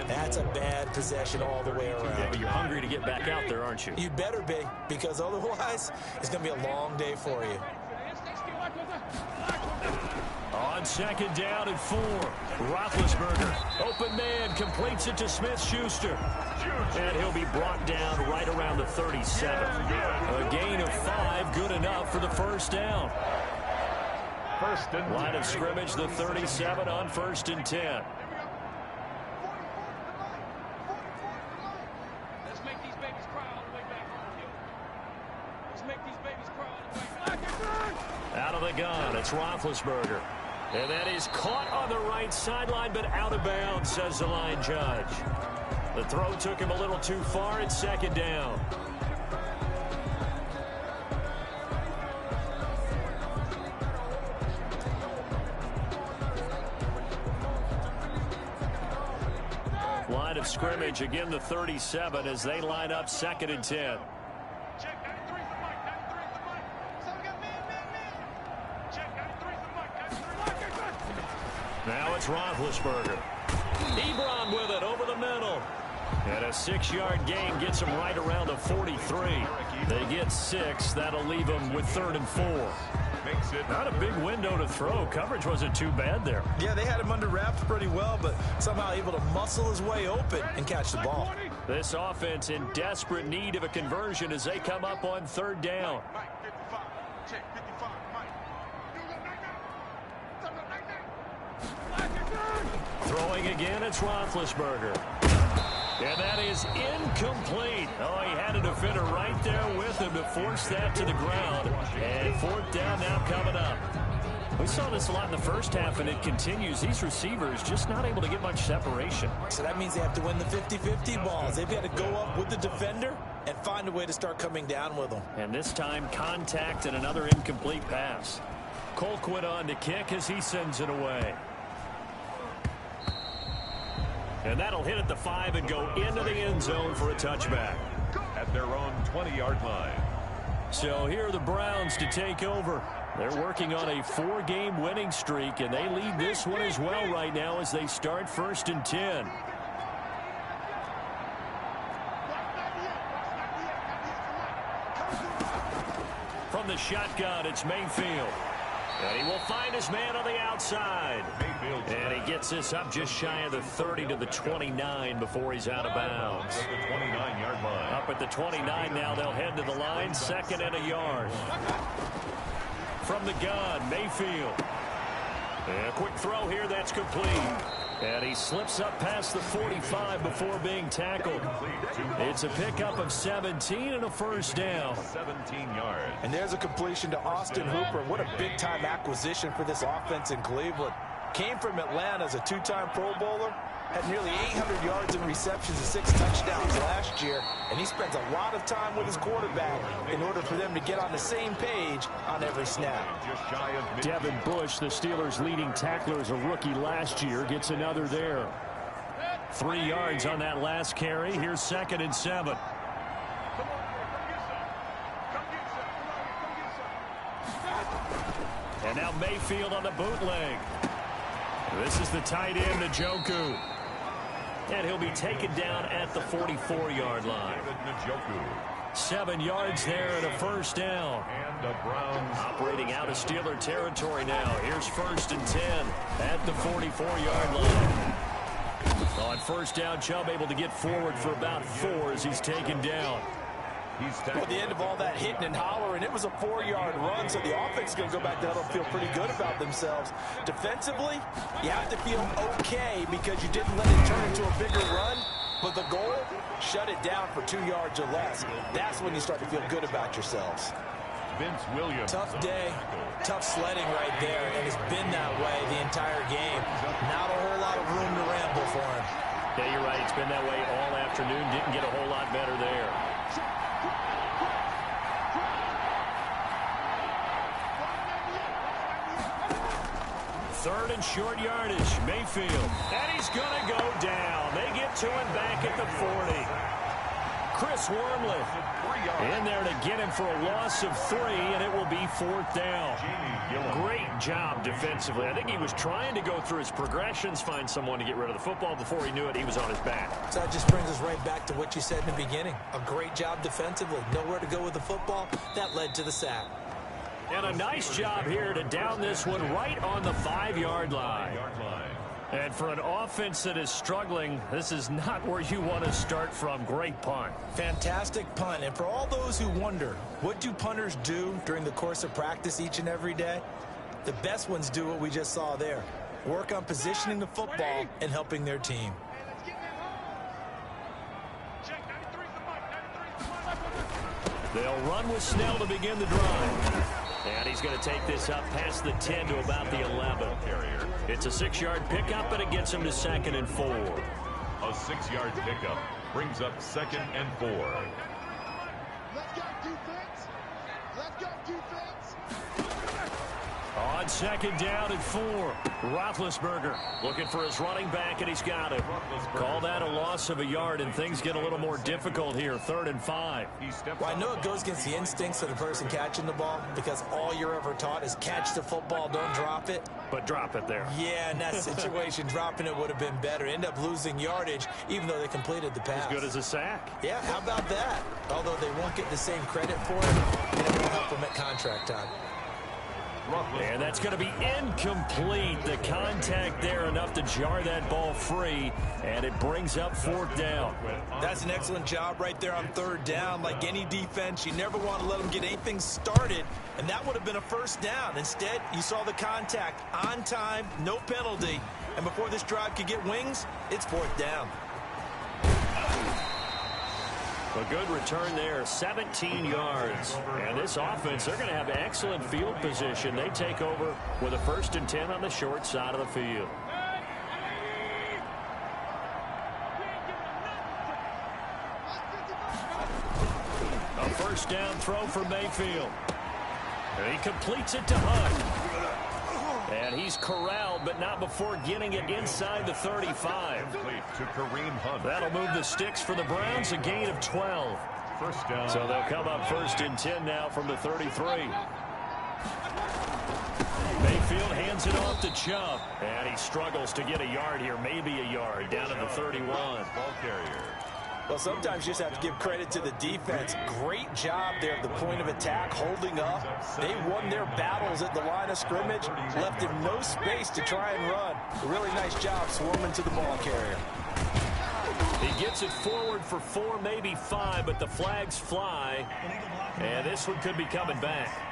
that's a bad possession all the way around. Yeah, but you're hungry to get back out there, aren't you? You better be, because otherwise, it's going to be a long day for you. On 2nd down and 4, Roethlisberger, open man, completes it to Smith-Schuster. And he'll be brought down right around the 37. A gain of 5, good enough for the first down. Line of scrimmage, the 37 on 1st and 10. Let's make these babies cry all the way back home. Let's make these babies cry all the way back. Out of the gun, it's Roethlisberger. And that is caught on the right sideline, but out of bounds, says the line judge. The throw took him a little too far. It's 2nd down. Line of scrimmage, again the 37 as they line up 2nd and 10. Now it's Roethlisberger. Ebron with it over the middle. And a 6-yard gain gets him right around the 43. They get 6. That'll leave them with 3rd and 4. Not a big window to throw. Coverage wasn't too bad there. Yeah, they had him under wraps pretty well, but somehow able to muscle his way open and catch the ball. This offense in desperate need of a conversion as they come up on 3rd down. Throwing again, it's Roethlisberger. And that is incomplete. Oh, he had a defender right there with him to force that to the ground. And 4th down now coming up. We saw this a lot in the first half, and it continues. These receivers just not able to get much separation. So that means they have to win the 50-50 balls. They've got to go up with the defender and find a way to start coming down with them. And this time, contact and another incomplete pass. Colquitt on to kick as he sends it away. And that'll hit at the 5 and go into the end zone for a touchback. At their own 20-yard line. So here are the Browns to take over. They're working on a 4-game winning streak, and they lead this one as well right now as they start 1st and 10. From the shotgun, it's Mayfield. And he will find his man on the outside. And he gets this up just shy of the 30 to the 29 before he's out of bounds. At the 29-yard line. Up at the 29 now, they'll head to the line, 2nd and a yard. From the gun, Mayfield. And a quick throw here, that's complete. And he slips up past the 45 before being tackled. It's a pickup of 17 and a first down. 17 yards. And there's a completion to Austin Hooper. What a big-time acquisition for this offense in Cleveland. Came from Atlanta as a 2-time Pro Bowler. had nearly 800 yards and receptions and 6 touchdowns last year, and he spends a lot of time with his quarterback in order for them to get on the same page on every snap. Devin Bush, the Steelers' leading tackler as a rookie last year, gets another there. 3 yards on that last carry. Here's 2nd and 7. And now Mayfield on the bootleg. This is the tight end, Njoku. And he'll be taken down at the 44-yard line. 7 yards there and a first down. And the Browns operating out of Steeler territory now. Here's 1st and 10 at the 44-yard line. On first down, Chubb able to get forward for about 4 as he's taken down. Well, at the end of all that hitting and hollering, it was a 4-yard run, so the offense is going to go back to huddle and feel pretty good about themselves. Defensively, you have to feel okay because you didn't let it turn into a bigger run, but the goal, shut it down for 2 yards or less. That's when you start to feel good about yourselves. Vince Williams. Tough day, tough sledding right there, and it's been that way the entire game. Not a whole lot of room to ramble for him. Yeah, you're right. It's been that way all afternoon. Didn't get a whole lot better there. Third and short yardage. Mayfield. And he's going to go down. They get to him back at the 40. Chris Wormley in there to get him for a loss of 3, and it will be 4th down. Great job defensively. I think he was trying to go through his progressions, find someone to get rid of the football. Before he knew it, he was on his back. So that just brings us right back to what you said in the beginning. A great job defensively. Nowhere to go with the football. That led to the sack. And a nice job here to down this one right on the 5-yard line. And for an offense that is struggling, this is not where you want to start from. Great punt. Fantastic punt. And for all those who wonder, what do punters do during the course of practice each and every day? The best ones do what we just saw there. Work on positioning the football and helping their team. They'll run with Snell to begin the drive. And he's going to take this up past the 10 to about the 11. It's a 6-yard pickup, and it gets him to 2nd and 4. A 6-yard pickup brings up 2nd and 4. Let's go defense. Let's go defense. On 2nd down and 4. Roethlisberger looking for his running back, and he's got it. Call that a loss of a yard, and things get a little more difficult here. 3rd and 5. Well, I know it goes against the instincts of the person catching the ball because all you're ever taught is catch the football, don't drop it. But drop it there. Yeah, in that situation, dropping it would have been better. End up losing yardage, even though they completed the pass. As good as a sack. Yeah, how about that? Although they won't get the same credit for it, and it will help them at contract time. And that's going to be incomplete. The contact there enough to jar that ball free, and it brings up 4th down. That's an excellent job right there on 3rd down. Like any defense, you never want to let them get anything started, and that would have been a 1st down. Instead, you saw the contact on time, no penalty, and before this drive could get wings, it's 4th down. A good return there, 17 yards. And this offense, they're going to have excellent field position. They take over with a 1st and 10 on the short side of the field. A 1st down throw for Mayfield. And he completes it to Hunt. And he's corralled, but not before getting it inside the 35. To Kareem Hunt. That'll move the sticks for the Browns, a gain of 12. 1st down. So they'll come up 1st and 10 now from the 33. Mayfield hands it off to Chubb. And he struggles to get a yard here, maybe a yard, down at the 31. Ball carrier. Well, sometimes you just have to give credit to the defense. Great job there at the point of attack, holding up. They won their battles at the line of scrimmage, left him no space to try and run. A really nice job swarming to the ball carrier. He gets it forward for 4, maybe 5, but the flags fly. And this one could be coming back.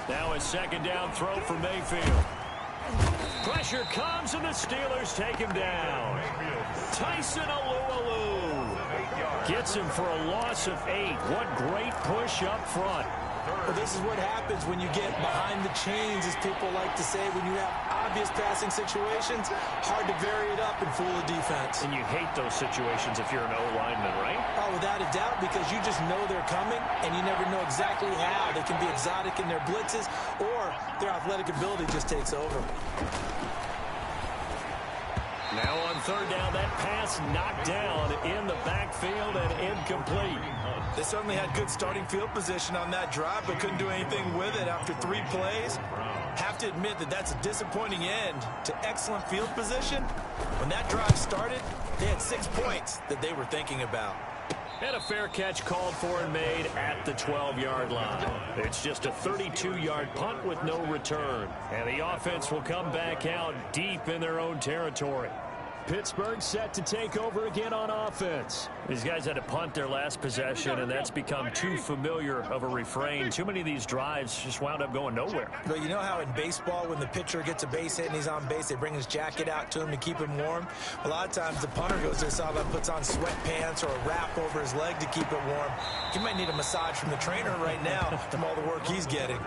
Now a 2nd down throw for Mayfield. Pressure comes, and the Steelers take him down. Tyson Alualu gets him for a loss of 8. What great push up front. Well, this is what happens when you get behind the chains, as people like to say. When you have obvious passing situations, hard to vary it up and fool the defense. And you hate those situations if you're an O-lineman, right? Oh, without a doubt, because you just know they're coming, and you never know exactly how. They can be exotic in their blitzes, or their athletic ability just takes over. Now on third down, that pass knocked down in the backfield and incomplete. They certainly had good starting field position on that drive, but couldn't do anything with it after 3 plays. Have to admit that that's a disappointing end to excellent field position. When that drive started, they had 6 points that they were thinking about. And a fair catch called for and made at the 12-yard line. It's just a 32-yard punt with no return. And the offense will come back out deep in their own territory. Pittsburgh set to take over again on offense. These guys had to punt their last possession, and that's become too familiar of a refrain. Too many of these drives just wound up going nowhere. But you know how in baseball, when the pitcher gets a base hit and he's on base, they bring his jacket out to him to keep him warm? A lot of times the punter goes to the sideline, puts on sweatpants or a wrap over his leg to keep it warm. He might need a massage from the trainer right now from all the work he's getting.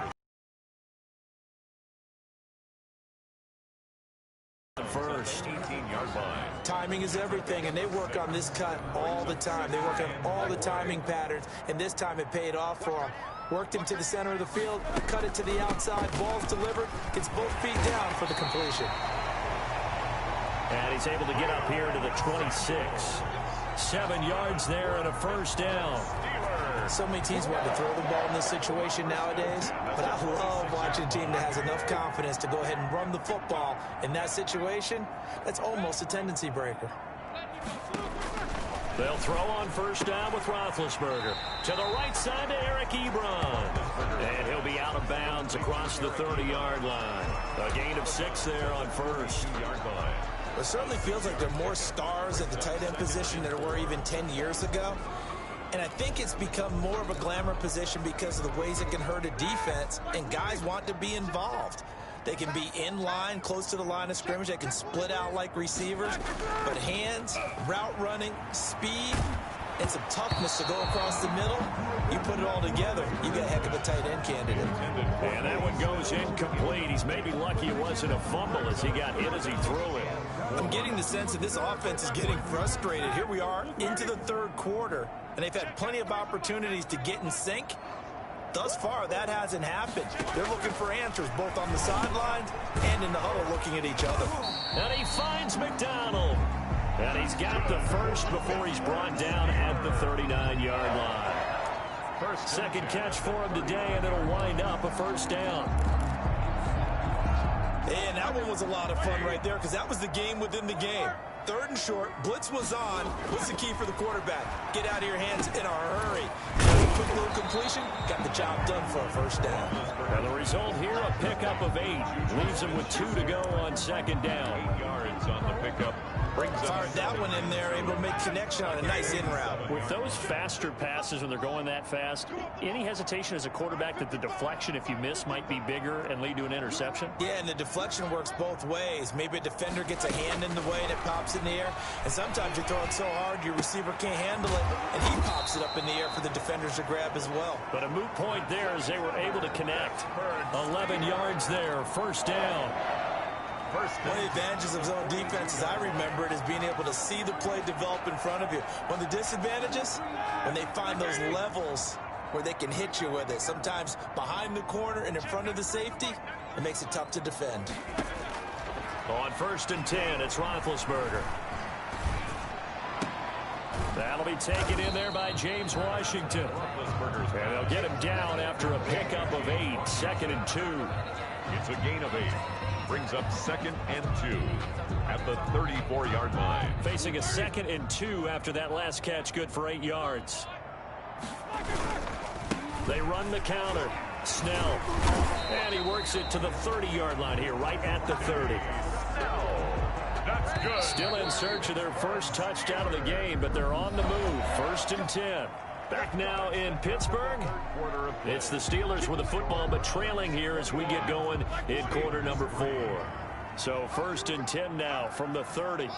The first 18-yard line. Timing is everything, and they work on this cut all the time. They work on all the timing patterns, and this time it paid off for them. Worked him to the center of the field, cut it to the outside, ball's delivered, gets both feet down for the completion. And he's able to get up here to the 26. 7 yards there and a first down. So many teams want to throw the ball in this situation nowadays, but I love watching a team that has enough confidence to go ahead and run the football in that situation. That's almost a tendency breaker. They'll throw on first down with Roethlisberger. To the right side to Eric Ebron. And he'll be out of bounds across the 30-yard line. A gain of 6 there on first. It certainly feels like there are more stars at the tight end position than there were even 10 years ago. And I think it's become more of a glamour position because of the ways it can hurt a defense, and guys want to be involved. They can be in line, close to the line of scrimmage. They can split out like receivers. But hands, route running, speed, and some toughness to go across the middle, you put it all together, you got a heck of a tight end candidate. And that one goes incomplete. He's maybe lucky it wasn't a fumble as he got hit as he threw it. I'm getting the sense that this offense is getting frustrated. Here we are into the third quarter, and they've had plenty of opportunities to get in sync. Thus far, that hasn't happened. They're looking for answers both on the sidelines and in the huddle looking at each other. And he finds McDonald. And he's got the first before he's brought down at the 39-yard line. Second catch for him today, and it'll wind up a first down. And that one was a lot of fun right there because that was the game within the game. Third and short, blitz was on. What's the key for the quarterback? Get out of your hands in a hurry. Quick little completion, got the job done for a first down. And the result here, a pickup of 8. Leaves him with 2 to go on second down. 8 yards on the pickup. Fired that one in there, able to make connection on a nice in route. With those faster passes when they're going that fast, any hesitation as a quarterback that the deflection, if you miss, might be bigger and lead to an interception? Yeah, and the deflection works both ways. Maybe a defender gets a hand in the way and it pops in the air. And sometimes you throw it so hard your receiver can't handle it, and he pops it up in the air for the defenders to grab as well. But a moot point there as they were able to connect. 11 yards there, first down. One of the advantages of zone defense, as I remember it, is being able to see the play develop in front of you. One of the disadvantages, when they find those levels where they can hit you with it. Sometimes behind the corner and in front of the safety, it makes it tough to defend. On first and 10, it's Roethlisberger. That'll be taken in there by James Washington. And they'll get him down after a pickup of 8, second and 2. It's a gain of 8. Brings up second and 2 at the 34-yard line. Facing a second and 2 after that last catch, good for 8 yards. They run the counter. Snell. And he works it to the 30-yard line here, right at the 30. That's good. Still in search of their first touchdown of the game, but they're on the move. First and 10. Back now in Pittsburgh. It's the Steelers with the football, but trailing here as we get going in quarter number 4. So 1st and 10 now from the 30.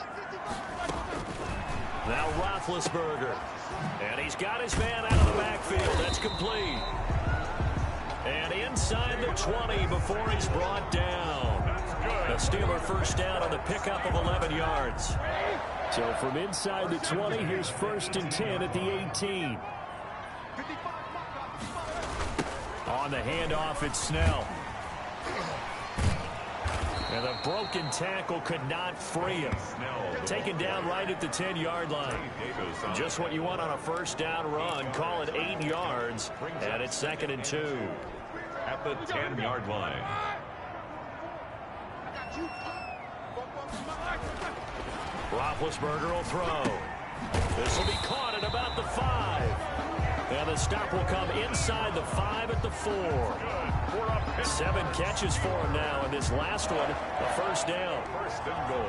Now Roethlisberger. And he's got his man out of the backfield. That's complete. And inside the 20 before he's brought down. A Steeler first down on the pickup of 11 yards. So from inside the 20, here's 1st and 10 at the 18. On the handoff, it's Snell. And the broken tackle could not free him. Taken down right at the 10-yard line. Just what you want on a first down run. Call it 8 yards. And it's 2nd and 2. At the 10-yard line. Roethlisberger will throw. This will be caught at about the 5. And the stop will come inside the 5 at the 4. 7 catches for him now, and this last one, a first down.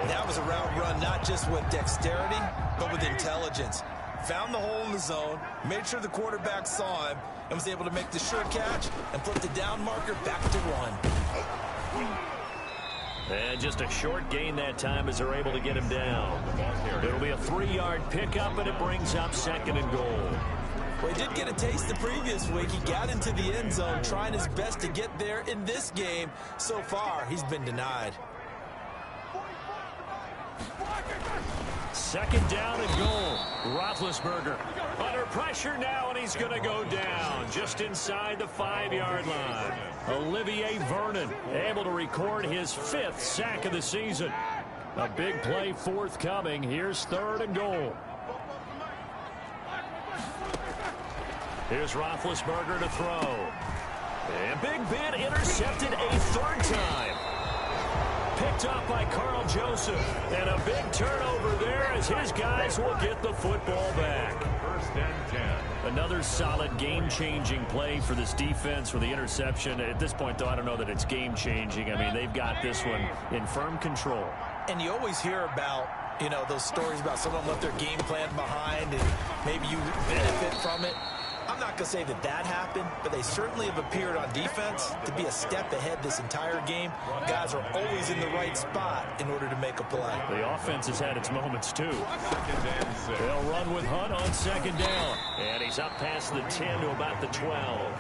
That was a route run not just with dexterity, but with intelligence. Found the hole in the zone, made sure the quarterback saw him, and was able to make the sure catch and put the down marker back to 1. And just a short gain that time as they're able to get him down. It'll be a 3-yard pickup, and it brings up 2nd and goal. Well, he did get a taste the previous week. He got into the end zone, trying his best to get there in this game. So far, he's been denied. 2nd down and goal. Roethlisberger under pressure now, and he's going to go down just inside the 5-yard line. Olivier Vernon able to record his 5th sack of the season. A big play forthcoming. Here's 3rd and goal. Here's Roethlisberger to throw. And Big Ben intercepted a 3rd time. Picked up by Carl Joseph. And a big turnover there as his guys will get the football back. 1st and 10. Another solid game-changing play for this defense with the interception. At this point, though, I don't know that it's game-changing. I mean, they've got this one in firm control. And you always hear about, you know, those stories about someone left their game plan behind and maybe you benefit from it. I'm not going to say that that happened, but they certainly have appeared on defense to be a step ahead this entire game. Guys are always in the right spot in order to make a play. The offense has had its moments, too. They'll run with Hunt on 2nd down. And he's up past the 10 to about the 12.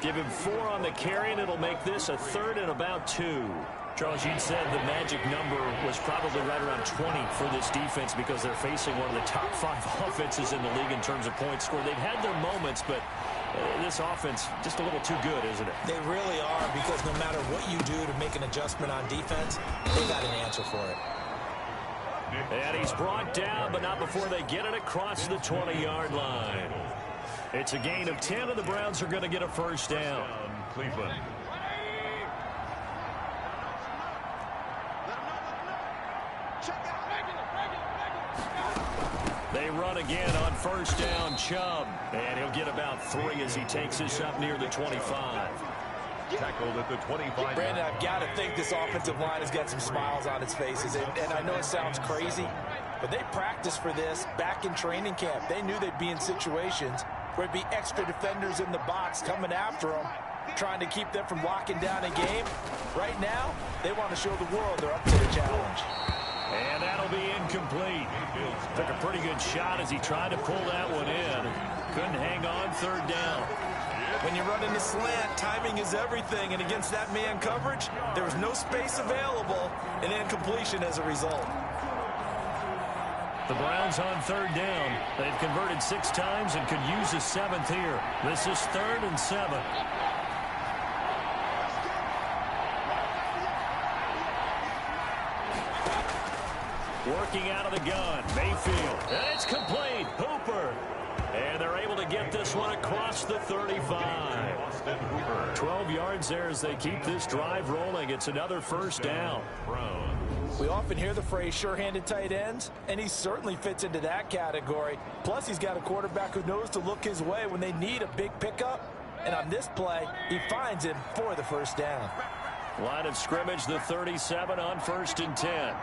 Give him 4 on the carry, and it'll make this a 3rd and about 2. Charles, you said the magic number was probably right around 20 for this defense because they're facing one of the top 5 offenses in the league in terms of points scored. They've had their moments, but this offense just a little too good, isn't it? They really are, because no matter what you do to make an adjustment on defense, they've got an answer for it. And he's brought down, but not before they get it across the 20-yard line. It's a gain of 10, and the Browns are going to get a first down. Cleveland. They run again on 1st down, Chubb. And he'll get about 3 as he takes this up near the 25. Tackled at the 25. Brandon, I've got to think this offensive line has got some smiles on its faces. And I know it sounds crazy, but they practiced for this back in training camp. They knew they'd be in situations where it'd be extra defenders in the box coming after them, trying to keep them from locking down a game. Right now, they want to show the world they're up to the challenge. And that'll be incomplete. Took a pretty good shot as he tried to pull that one in. Couldn't hang on 3rd down. When you run in the slant, timing is everything. And against that man coverage, there was no space available, and incompletion as a result. The Browns on 3rd down. They've converted 6 times and could use a 7th here. This is 3rd and 7. Working out of the gun, Mayfield. And it's complete. Hooper. And they're able to get this one across the 35. 12 yards there as they keep this drive rolling. It's another first down. We often hear the phrase sure-handed tight ends, and he certainly fits into that category. Plus, he's got a quarterback who knows to look his way when they need a big pickup. And on this play, he finds him for the first down. Line of scrimmage, the 37 on 1st and 10.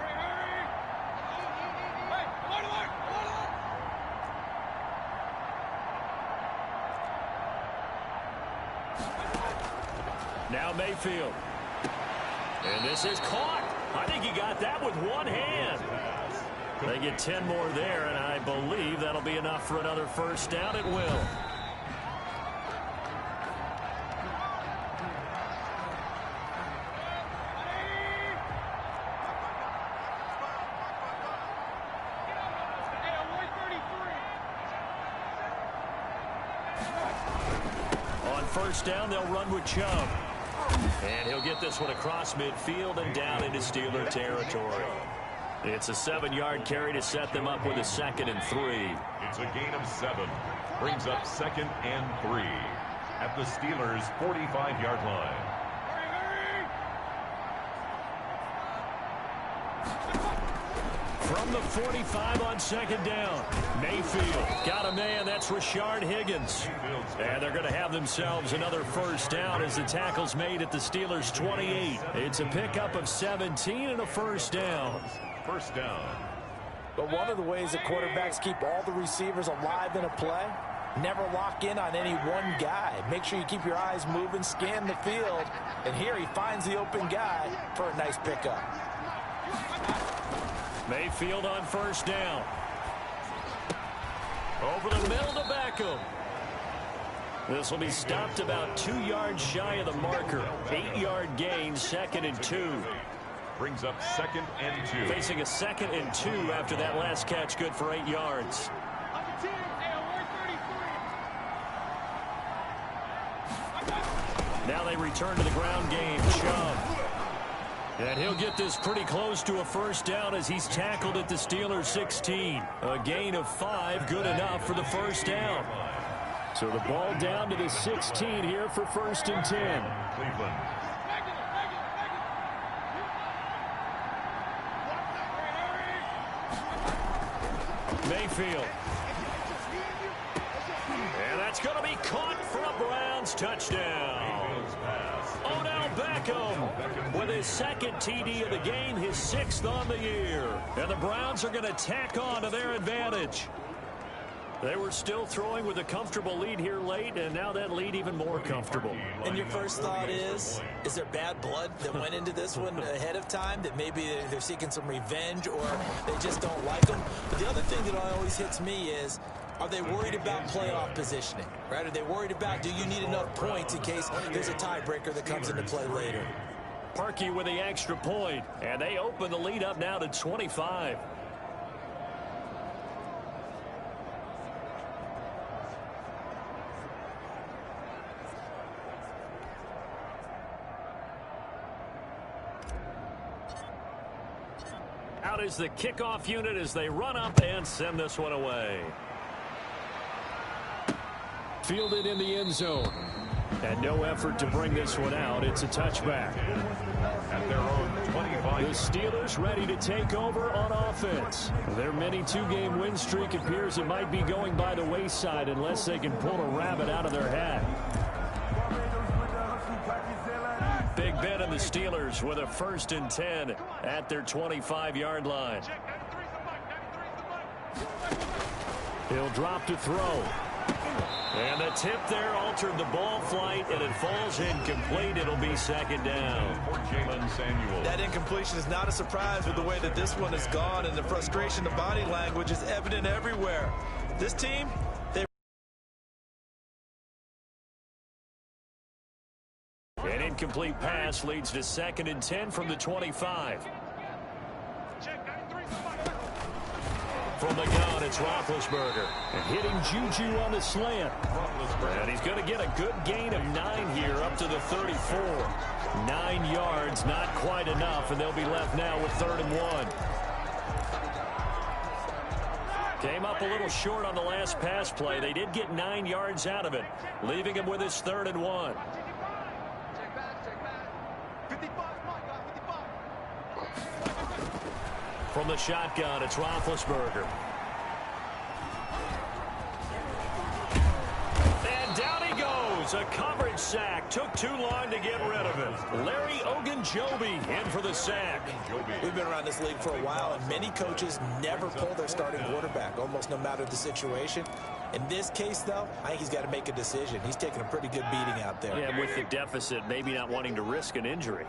Now Mayfield. And this is caught. I think he got that with one hand. They get 10 more there, and I believe that'll be enough for another first down. It will. On first down, they'll run with Chubb. And he'll get this one across midfield and down into Steeler territory. It's a 7-yard carry to set them up with a 2nd and 3. It's a gain of 7. Brings up 2nd and 3 at the Steelers' 45-yard line. From the 45 on 2nd down, Mayfield got a man. That's Rashard Higgins. And they're going to have themselves another first down as the tackle's made at the Steelers' 28. It's a pickup of 17 and a first down. First down. But one of the ways that quarterbacks keep all the receivers alive in a play, never lock in on any one guy. Make sure you keep your eyes moving, scan the field, and here he finds the open guy for a nice pickup. Mayfield on first down. Over the middle to Beckham. This will be stopped about 2 yards shy of the marker. 8-yard gain, 2nd and 2. Brings up 2nd and 2. Facing a 2nd and 2 after that last catch, good for 8 yards. Now they return to the ground game. Chubb. And he'll get this pretty close to a first down as he's tackled at the Steelers' 16. A gain of 5, good enough for the first down. So the ball down to the 16 here for 1st and 10. Cleveland. Mayfield. And that's going to be caught for a Browns touchdown. Odell Beckham with his 2nd TD of the game, his 6th on the year. And the Browns are going to tack on to their advantage. They were still throwing with a comfortable lead here late, and now that lead even more comfortable. And your first thought is there bad blood that went into this one ahead of time, that maybe they're seeking some revenge or they just don't like them? But the other thing that always hits me is, are they worried about playoff positioning, right? Are they worried about, do you need enough points in case there's a tiebreaker that comes into play later? Parkey with the extra point, and they open the lead up now to 25. Out is the kickoff unit as they run up and send this one away. Fielded in the end zone. And no effort to bring this one out. It's a touchback. At their own 25. The Steelers ready to take over on offense. Their mini 2-game win streak appears it might be going by the wayside unless they can pull a rabbit out of their hat. Big Ben and the Steelers with a 1st and 10 at their 25-yard line. He'll drop to throw. And the tip there altered the ball flight, and it falls incomplete. It'll be 2nd down. For Jalen Samuels. That incompletion is not a surprise with the way that this one has gone, and the frustration of body language is evident everywhere. This team, an incomplete pass leads to 2nd and 10 from the 25. From the gun, it's Roethlisberger. And hitting Juju on the slant. And he's going to get a good gain of 9 here up to the 34. 9 yards, not quite enough, and they'll be left now with 3rd and 1. Came up a little short on the last pass play. They did get 9 yards out of it, leaving him with his 3rd and 1. From the shotgun, it's Roethlisberger. And down he goes. A coverage sack. Took too long to get rid of it. Larry Ogunjobi in for the sack. we've been around this league for a while, and many coaches never pull their starting quarterback, almost no matter the situation. In this case, though, I think he's got to make a decision. He's taking a pretty good beating out there. Yeah, with the deficit, maybe not wanting to risk an injury.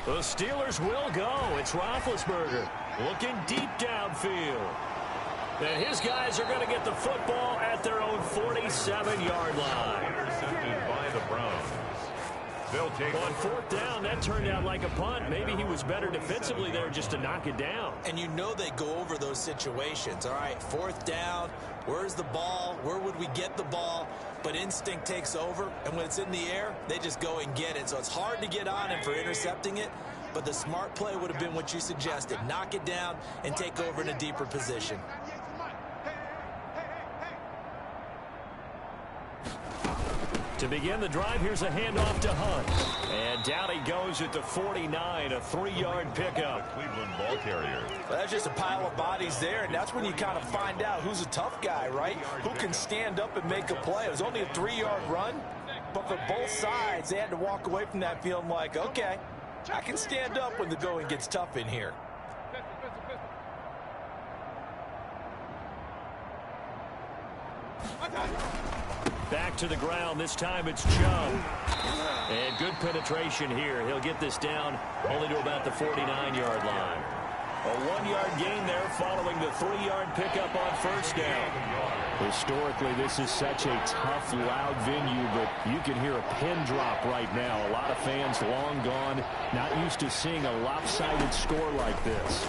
The Steelers will go. It's Roethlisberger looking deep downfield. And his guys are going to get the football at their own 47-yard line. Intercepted by the Browns. They'll take On fourth down, that turned out like a punt. Maybe he was better defensively there just to knock it down. And you know they go over those situations. All right, fourth down, where's the ball? Where would we get the ball? But instinct takes over, and when it's in the air, they just go and get it. So it's hard to get on him for intercepting it, but the smart play would have been what you suggested. Knock it down and take over in a deeper position. To begin the drive, here's a handoff to Hunt. And down he goes at the 49, a 3-yard pickup. Cleveland ball carrier. Well, that's just a pile of bodies there, and that's when you kind of find out who's a tough guy, right? Who can stand up and make a play. It was only a 3-yard run, but for both sides, they had to walk away from that feeling like, okay, I can stand up when the going gets tough in here. Back to the ground. This time it's Chubb. And good penetration here. He'll get this down only to about the 49-yard line. A 1-yard gain there following the 3-yard pickup on first down. Historically, this is such a tough, loud venue, but you can hear a pin drop right now. A lot of fans long gone, not used to seeing a lopsided score like this.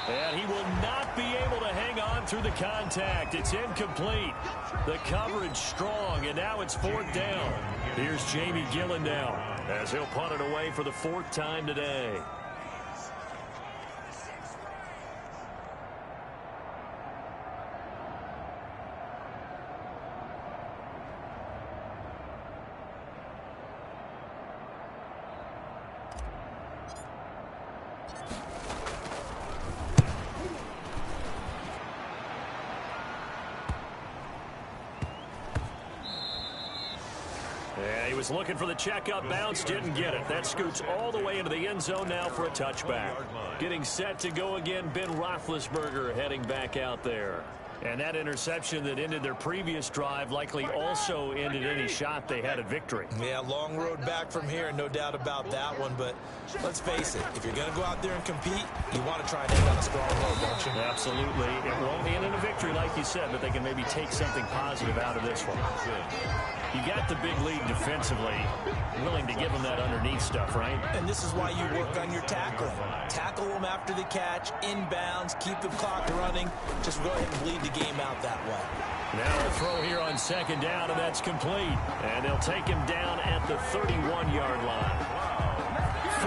And he will not be able to hang on through the contact. It's incomplete. The coverage strong, and now it's fourth down. Here's Jamie Gillen now as he'll punt it away for the 4th time today. Yeah, he was looking for the checkup bounce, didn't get it. That scoots all the way into the end zone now for a touchback. Getting set to go again, Ben Roethlisberger heading back out there. And that interception that ended their previous drive likely also ended any shot they had at victory. Yeah, long road back from here, no doubt about that one. But let's face it, if you're going to go out there and compete, you want to try and end on a strong note, don't you? Absolutely. It won't end in a victory like you said, but they can maybe take something positive out of this one. You got the big lead defensively, willing to give them that underneath stuff, right? And this is why you work on your tackling. Tackle them after the catch, inbounds, keep the clock running. Just go ahead and bleed the game out that way. Now a throw here on second down, and that's complete. And they'll take him down at the 31-yard line.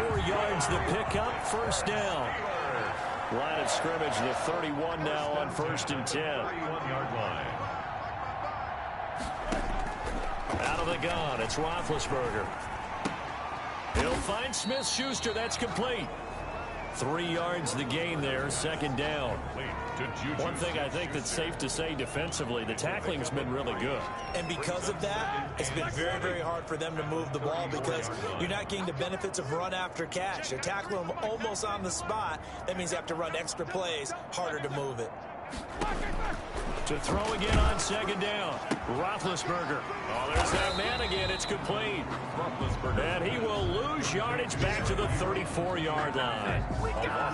4 yards the pickup, first down. Line of scrimmage, the 31 now on 1st and 10. 31-yard line. Out of the gun, it's Roethlisberger. He'll find Smith-Schuster. That's complete. 3 yards the gain there, second down. One thing I think that's safe to say defensively, the tackling's been really good. And because of that, it's been very, very hard for them to move the ball because you're not getting the benefits of run after catch. You're tackling them almost on the spot. That means you have to run extra plays, harder to move it. To throw again on second down. Roethlisberger. Oh, there's that man again. It's complete. And he will lose yardage back to the 34-yard line.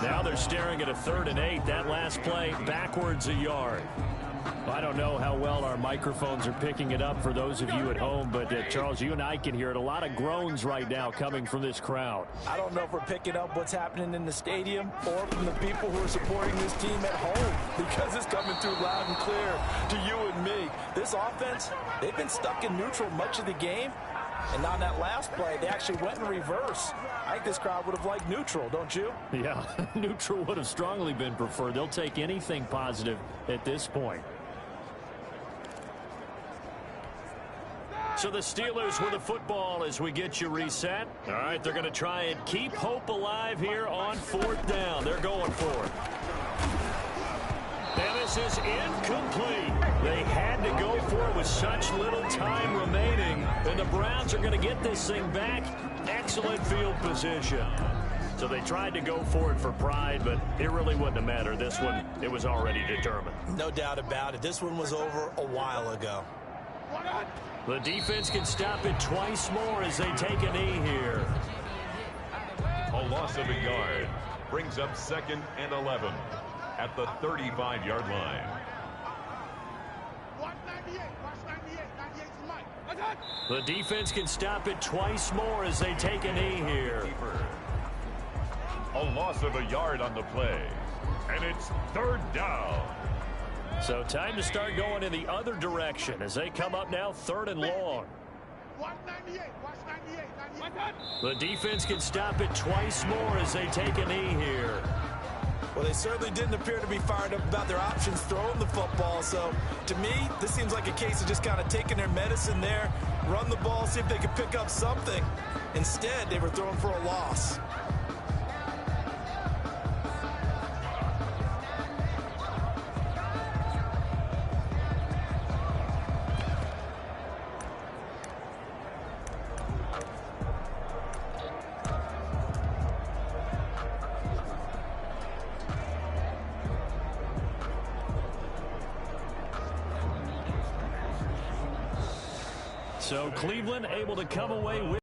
Now they're staring at a 3rd and 8. That last play backwards a yard. I don't know how well our microphones are picking it up for those of you at home, but Charles, you and I can hear it. A lot of groans right now coming from this crowd. I don't know if we're picking up what's happening in the stadium or from the people who are supporting this team at home because it's coming through loud and clear to you and me. This offense, they've been stuck in neutral much of the game, and on that last play, they actually went in reverse. I think this crowd would have liked neutral, don't you? Yeah, neutral would have strongly been preferred. They'll take anything positive at this point. So the Steelers with the football as we get you reset. All right, they're going to try and keep hope alive here on 4th down. They're going for it. And this is incomplete. They had to go for it with such little time remaining. And the Browns are going to get this thing back. Excellent field position. So they tried to go for it for pride, but it really wouldn't have mattered. This one, it was already determined. No doubt about it. This one was over a while ago. The defense can stop it twice more as they take a knee here. A loss of a yard brings up 2nd and 11 at the 35-yard line. Watch 98. Watch 98. 98's the mic. The defense can stop it twice more as they take a knee here. A loss of a yard on the play, and it's 3rd down. So time to start going in the other direction as they come up now 3rd and long. Watch 98. Watch 98. 98. The defense can stop it twice more as they take a knee here. Well, they certainly didn't appear to be fired up about their options throwing the football. So, to me, this seems like a case of just kind of taking their medicine there, run the ball, see if they could pick up something. Instead, they were throwing for a loss. So Cleveland able to come away with.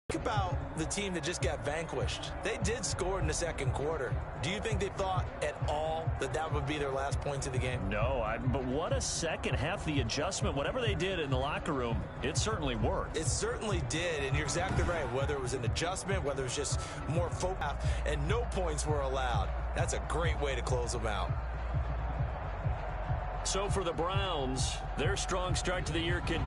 Think about the team that just got vanquished. They did score in the 2nd quarter. Do you think they thought at all that that would be their last points of the game? No, but what a second half. The adjustment, whatever they did in the locker room, it certainly worked. It certainly did, and you're exactly right. Whether it was an adjustment, whether it was just more focus, and no points were allowed. That's a great way to close them out. So for the Browns, their strong start to the year can